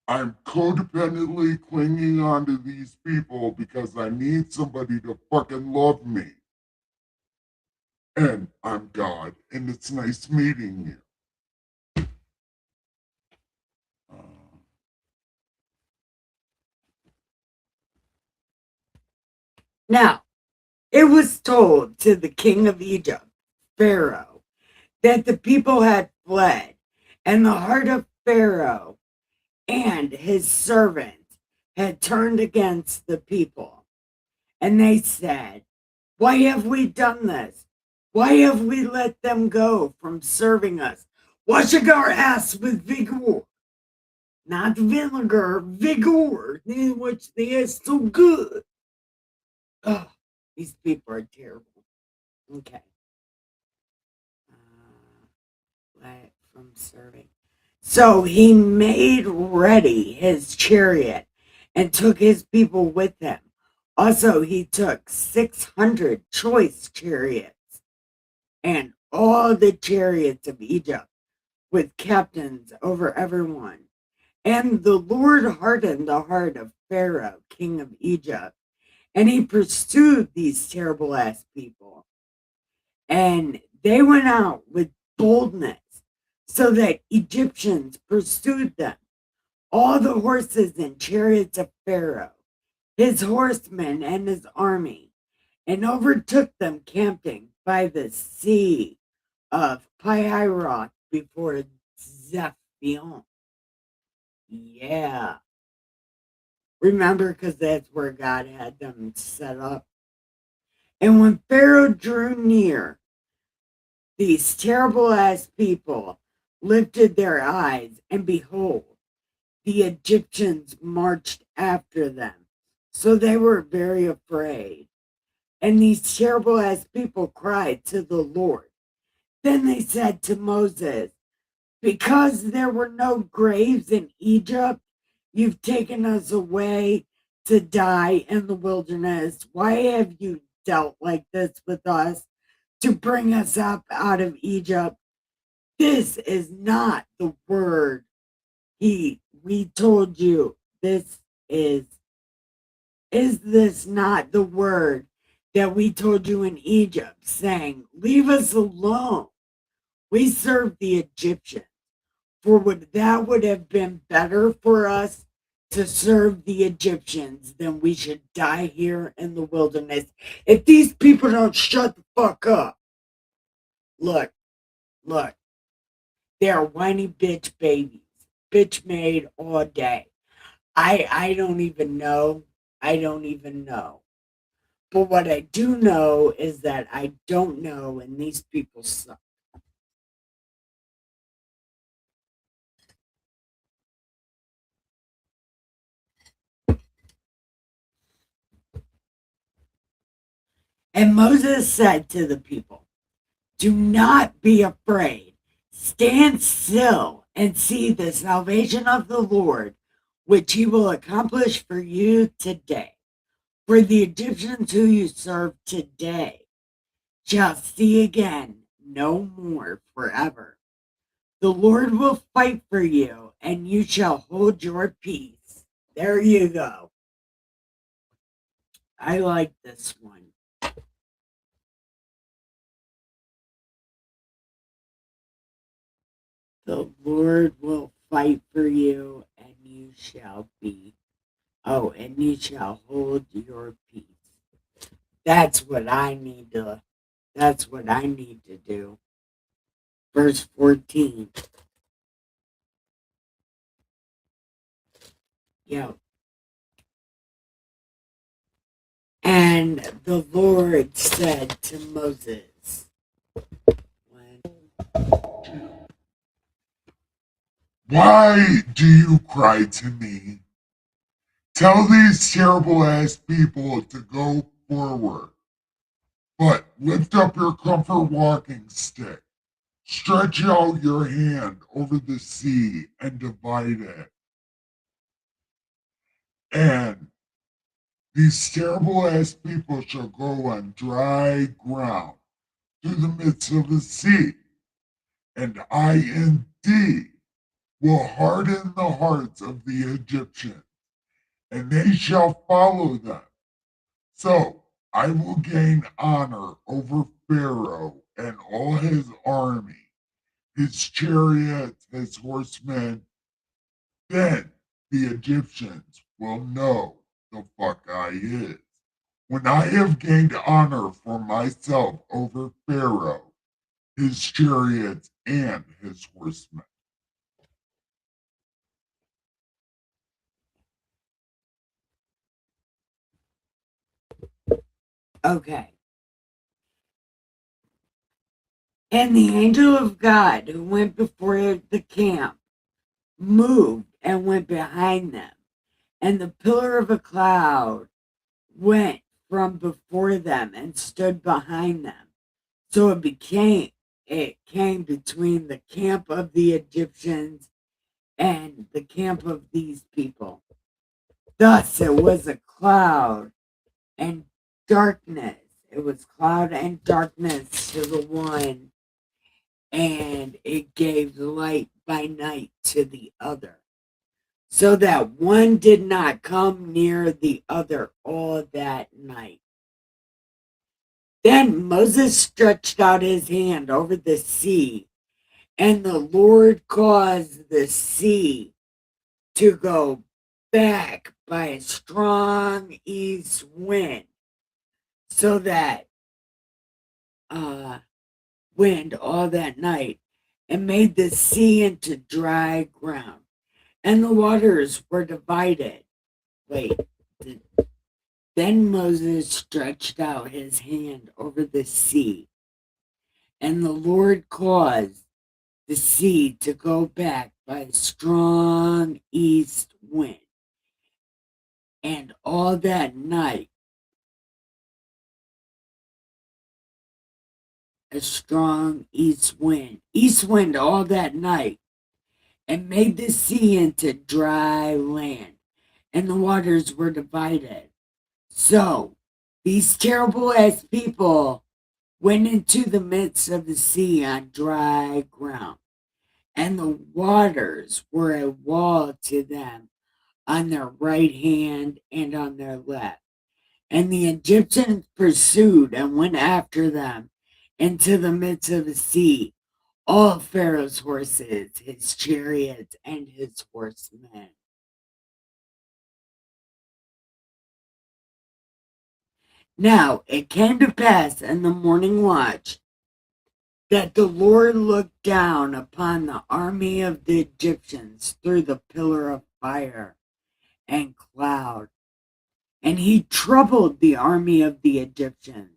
I'm codependently clinging on to these people because I need somebody to fucking love me. And I'm God, and it's nice meeting you. Now, it was told to the king of Egypt, Pharaoh, that the people had fled, and the heart of Pharaoh and his servants had turned against the people. And they said, "Why have we done this? Why have we let them go from serving us, washing our ass with vigor? Not vinegar, vigor, which they is so good." Oh, these people are terrible. Okay. From serving. So he made ready his chariot and took his people with him. Also, he took 600 choice chariots and all the chariots of Egypt with captains over everyone. And the Lord hardened the heart of Pharaoh, king of Egypt, and he pursued these terrible ass people. And they went out with boldness so that Egyptians pursued them. All the horses and chariots of Pharaoh, his horsemen and his army, and overtook them camping by the sea of Pihahiroth before Zephion. Yeah. Remember, because that's where God had them set up. And when Pharaoh drew near, these terrible ass people lifted their eyes, and behold, the Egyptians marched after them. So they were very afraid. And these terrible ass people cried to the Lord. Then they said to Moses, "Because there were no graves in Egypt, you've taken us away to die in the wilderness. Why have you dealt like this with us to bring us up out of Egypt? This is not the word we told you. Is this not the word that we told you in Egypt, saying, 'Leave us alone. We serve the Egyptians'? For that would have been better for us to serve the Egyptians than we should die here in the wilderness." If these people don't shut the fuck up. Look, they're whiny bitch babies. Bitch made all day. I don't even know. I don't even know. But what I do know is that I don't know, and these people suck. And Moses said to the people, "Do not be afraid. Stand still and see the salvation of the Lord, which he will accomplish for you today. For the Egyptians who you serve today shall see again no more forever. The Lord will fight for you, and you shall hold your peace." There you go. I like this one. The Lord will fight for you, and you shall be. Oh, and you shall hold your peace. That's what I need to. That's what I need to do. Verse 14. Yeah. And the Lord said to Moses, Why do you cry to me? Tell these terrible ass people to go forward, but lift up your comfort walking stick. Stretch out your hand over the sea and divide it. And these terrible ass people shall go on dry ground through the midst of the sea. And I indeed will harden the hearts of the Egyptians, and they shall follow them. So I will gain honor over Pharaoh and all his army, his chariots, his horsemen. Then the Egyptians will know the fuck I is. When I have gained honor for myself over Pharaoh, his chariots, and his horsemen. Okay. And the angel of God who went before the camp moved and went behind them. And the pillar of a cloud went from before them and stood behind them. So it came between the camp of the Egyptians and the camp of these people. Thus it was a cloud and darkness. It was cloud and darkness to the one, and it gave light by night to the other, so that one did not come near the other all that night. Then Moses stretched out his hand over the sea, and the Lord caused the sea to go back by a strong east wind, so that wind all that night, and made the sea into dry ground, and the waters were divided. Wait. Then Moses stretched out his hand over the sea, and the Lord caused the sea to go back by a strong east wind. And all that night, a strong east wind all that night, and made the sea into dry land, and the waters were divided. So these terrible ass people went into the midst of the sea on dry ground, and the waters were a wall to them on their right hand and on their left. And the Egyptians pursued and went after them into the midst of the sea, all Pharaoh's horses, his chariots, and his horsemen. Now it came to pass in the morning watch that the Lord looked down upon the army of the Egyptians through the pillar of fire and cloud, and he troubled the army of the Egyptians.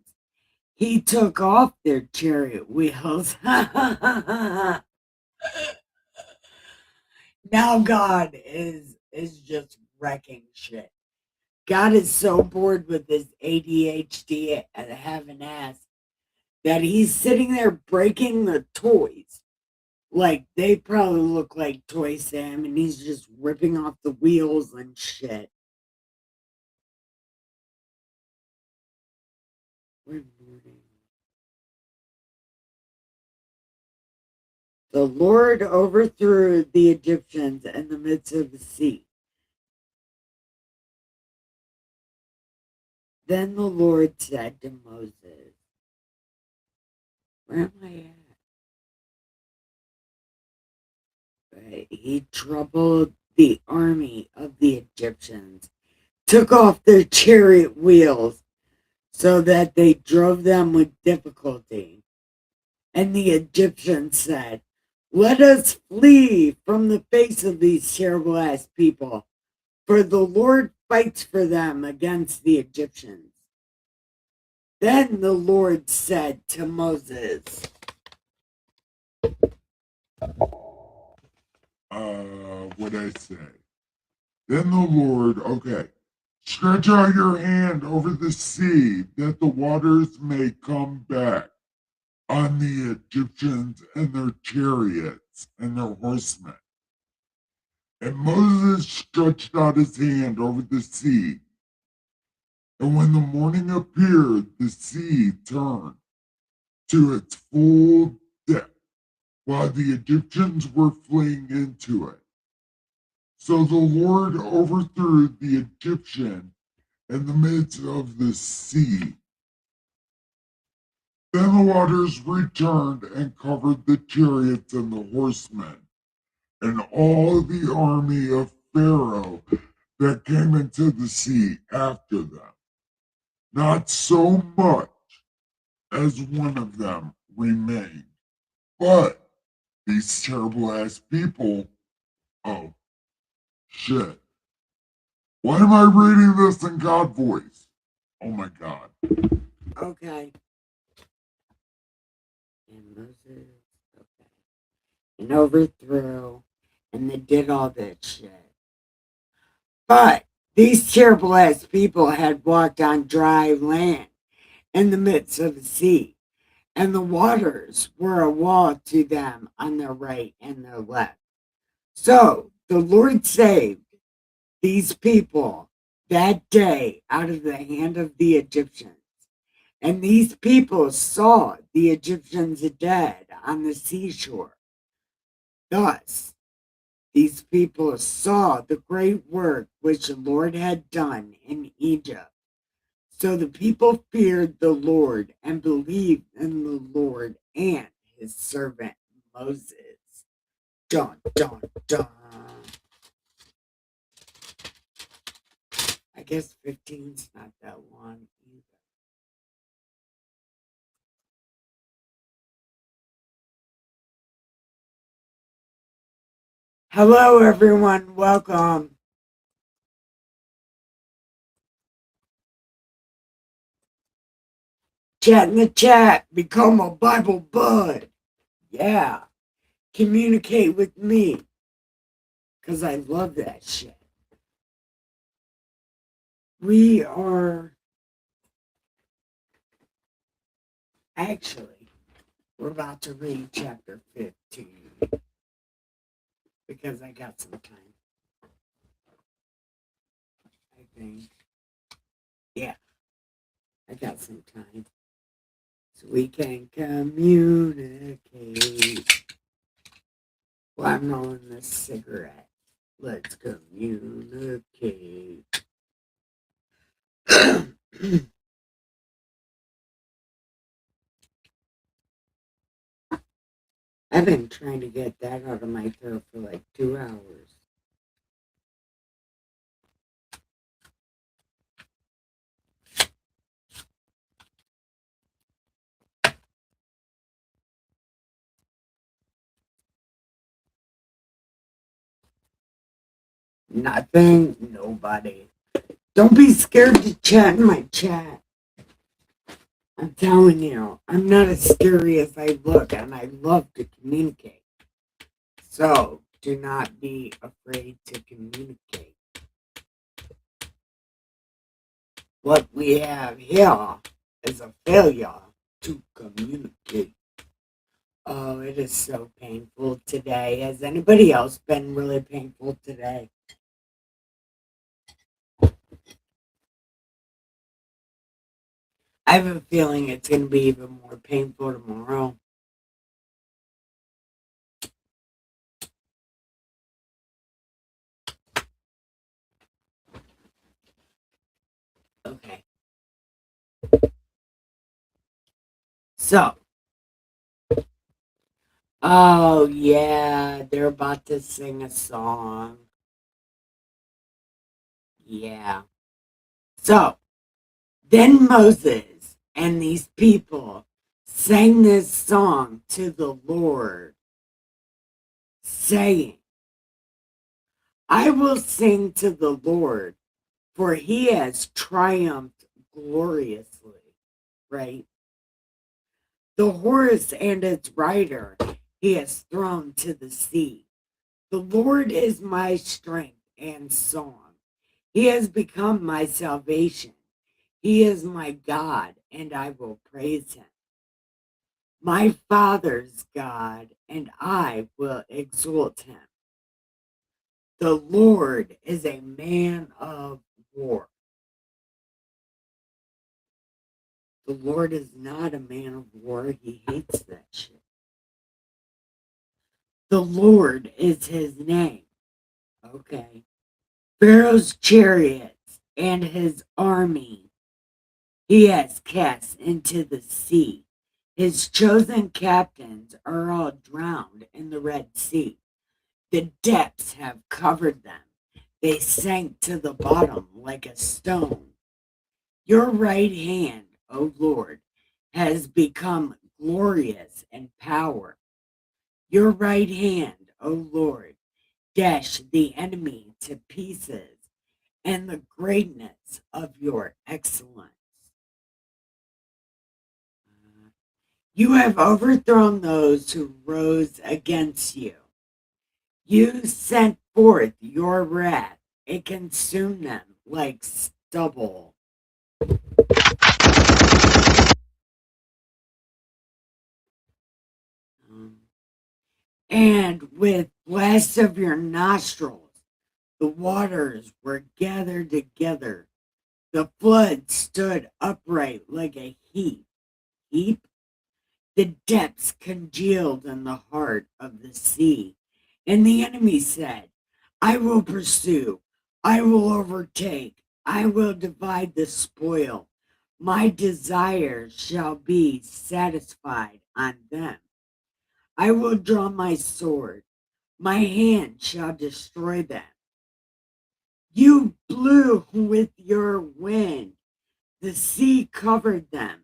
He took off their chariot wheels. Now God is just wrecking shit. God is so bored with his ADHD and having ass that he's sitting there breaking the toys. Like, they probably look like toys to him, and he's just ripping off the wheels and shit. The Lord overthrew the Egyptians in the midst of the sea. Then the Lord said to Moses, where am I at? Right. He troubled the army of the Egyptians, took off their chariot wheels so that they drove them with difficulty. And the Egyptians said, let us flee from the face of these terrible ass people, for the Lord fights for them against the Egyptians. Then the Lord said to Moses, What'd I say? Then the Lord, okay, stretch out your hand over the sea that the waters may come back on the Egyptians and their chariots and their horsemen. And Moses stretched out his hand over the sea. And when the morning appeared, the sea turned to its full depth, while the Egyptians were fleeing into it. So the Lord overthrew the Egyptian in the midst of the sea. Then the waters returned and covered the chariots and the horsemen, and all the army of Pharaoh that came into the sea after them. Not so much as one of them remained. But these terrible ass people, oh shit. Why am I reading this in God voice? Oh my God. Okay. And Moses, okay. And overthrew, and they did all that shit. But these terrible ass people had walked on dry land in the midst of the sea, and the waters were a wall to them on their right and their left. So the Lord saved these people that day out of the hand of the Egyptians. And these people saw the Egyptians dead on the seashore. Thus, these people saw the great work which the Lord had done in Egypt. So the people feared the Lord and believed in the Lord and his servant Moses. Dun, dun, dun. I guess 15's not that long either. Hello, everyone. Welcome. Chat in the chat. Become a Bible bud. Yeah. Communicate with me. Because I love that shit. We're about to read chapter 15. Because I got some time. I think. Yeah. I got some time. So we can communicate. Well, I'm rolling this cigarette. Let's communicate. I've been trying to get that out of my throat for like 2 hours. Nothing, nobody. Don't be scared to chat in my chat. I'm telling you, I'm not as scary as I look, and I love to communicate. So, do not be afraid to communicate. What we have here is a failure to communicate. Oh, it is so painful today. Has anybody else been really painful today? I have a feeling it's going to be even more painful tomorrow. Okay. So, oh yeah, they're about to sing a song. Yeah. So, then Moses and these people sang this song to the Lord, saying, I will sing to the Lord, for he has triumphed gloriously. Right? The horse and its rider he has thrown to the sea. The Lord is my strength and song. He has become my salvation. He is my God, and I will praise him. My father's God, and I will exalt him. The Lord is a man of war. The Lord is not a man of war. He hates that shit. The Lord is his name. Okay. Pharaoh's chariots and his army he has cast into the sea. His chosen captains are all drowned in the Red Sea. The depths have covered them. They sank to the bottom like a stone. Your right hand, O Lord, has become glorious in power. Your right hand, O Lord, dashed the enemy to pieces, and the greatness of your excellence. You have overthrown those who rose against you. You sent forth your wrath. It consumed them like stubble. And with blasts of your nostrils, the waters were gathered together. The flood stood upright like a heap. The depths congealed in the heart of the sea. And the enemy said, I will pursue, I will overtake, I will divide the spoil. My desire shall be satisfied on them. I will draw my sword, my hand shall destroy them. You blew with your wind, the sea covered them.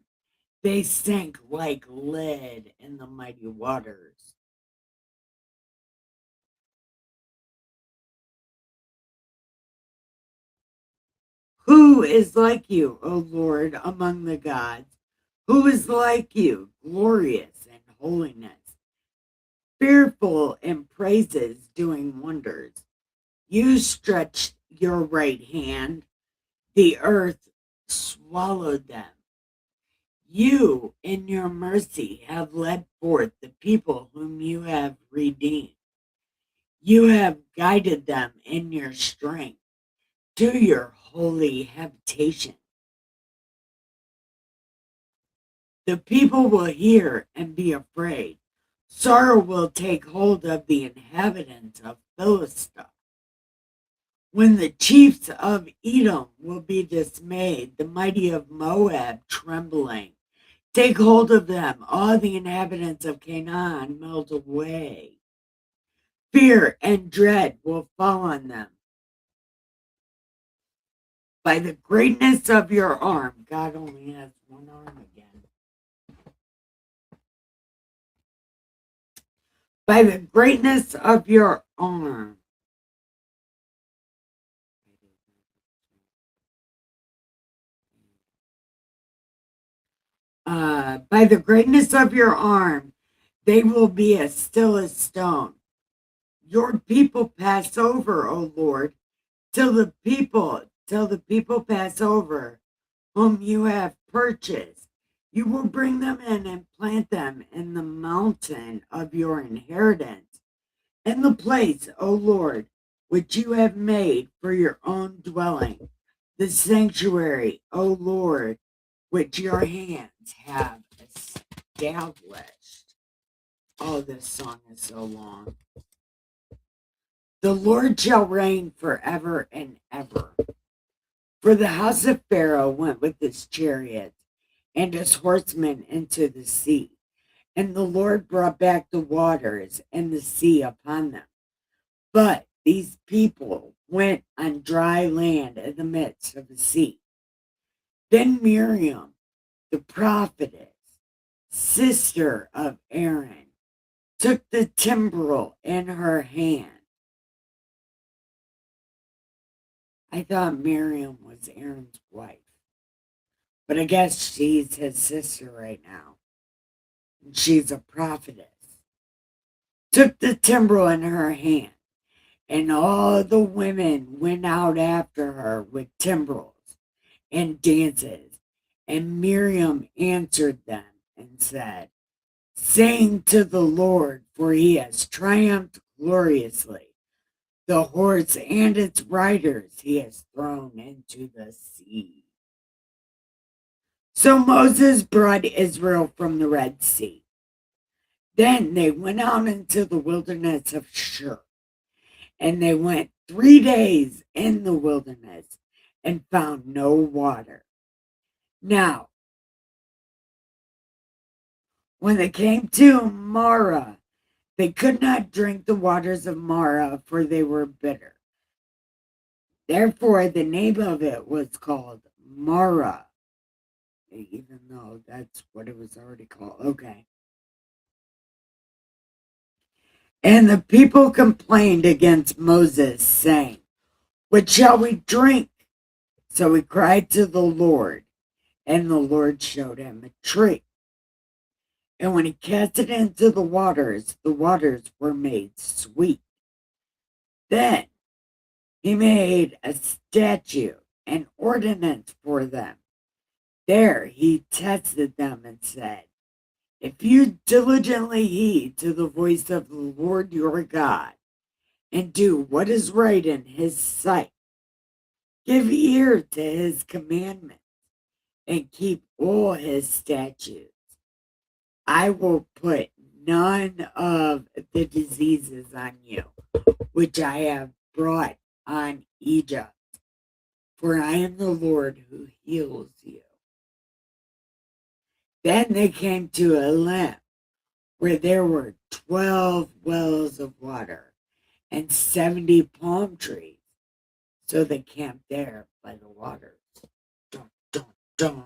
They sank like lead in the mighty waters. Who is like you, O Lord, among the gods? Who is like you, glorious in holiness, fearful in praises, doing wonders? You stretched your right hand, the earth swallowed them. You, in your mercy, have led forth the people whom you have redeemed. You have guided them in your strength to your holy habitation. The people will hear and be afraid. Sorrow will take hold of the inhabitants of Philistia. When the chiefs of Edom will be dismayed, the mighty of Moab trembling. Take hold of them, all the inhabitants of Canaan melt away. Fear and dread will fall on them. By the greatness of your arm, God only has one arm again. By the greatness of your arm, by the greatness of your arm, they will be as still as stone. Your people pass over, O Lord, till the people pass over, whom you have purchased. You will bring them in and plant them in the mountain of your inheritance, in the place, O Lord, which you have made for your own dwelling, the sanctuary, O Lord, which your hands have established. Oh, this song is so long. The Lord shall reign forever and ever. For the house of Pharaoh went with his chariots and his horsemen into the sea, and the Lord brought back the waters and the sea upon them. But these people went on dry land in the midst of the sea. Then Miriam, the prophetess, sister of Aaron, took the timbrel in her hand. I thought Miriam was Aaron's wife, but I guess she's his sister right now. And she's a prophetess. Took the timbrel in her hand, and all the women went out after her with timbrels and dances. And Miriam answered them and said, Sing to the Lord, for he has triumphed gloriously. The horse and its riders he has thrown into the sea. So Moses brought Israel from the Red Sea. Then they went out into the wilderness of Shur, and they went 3 days in the wilderness and found no water. Now, when they came to Marah, they could not drink the waters of Marah, for they were bitter. Therefore, the name of it was called Marah, even though that's what it was already called. Okay. And the people complained against Moses, saying, What shall we drink? So he cried to the Lord, and the Lord showed him a tree. And when he cast it into the waters were made sweet. Then he made a statute, an ordinance for them. There he tested them and said, if you diligently heed to the voice of the Lord your God, and do what is right in his sight, give ear to his commandments, and keep all his statutes, I will put none of the diseases on you, which I have brought on Egypt, for I am the Lord who heals you. Then they came to a land where there were 12 wells of water and 70 palm trees. So they camped there by the waters. Dun, dun, dun.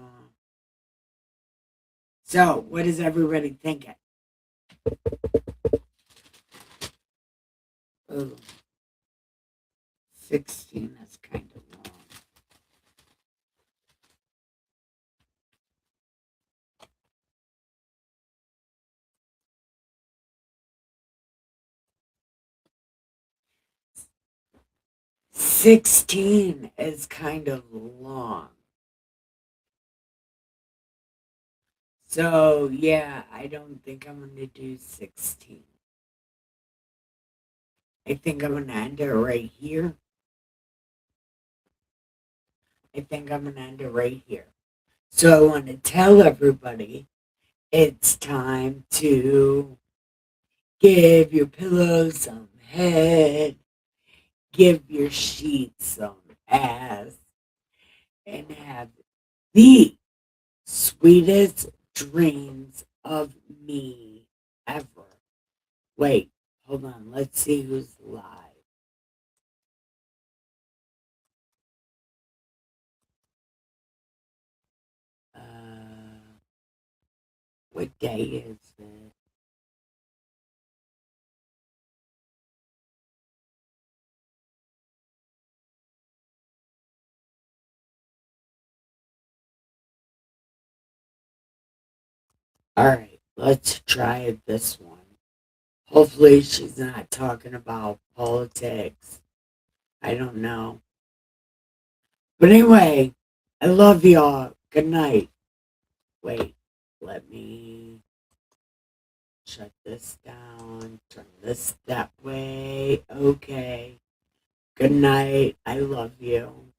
So, what is everybody thinking? Oh, 16 is kind of long. $16 is kind of long. So, yeah, I don't think I'm going to do 16. I think I'm going to end it right here. So, I want to tell everybody it's time to give your pillow some head, give your sheets some ass, and have the sweetest dreams of me ever. Wait, hold on. Let's see who's live. What day is it? All right, let's try this one. Hopefully, she's not talking about politics. I don't know. But anyway, I love y'all. Good night. Wait, let me shut this down. Turn this that way. Okay. Good night. I love you.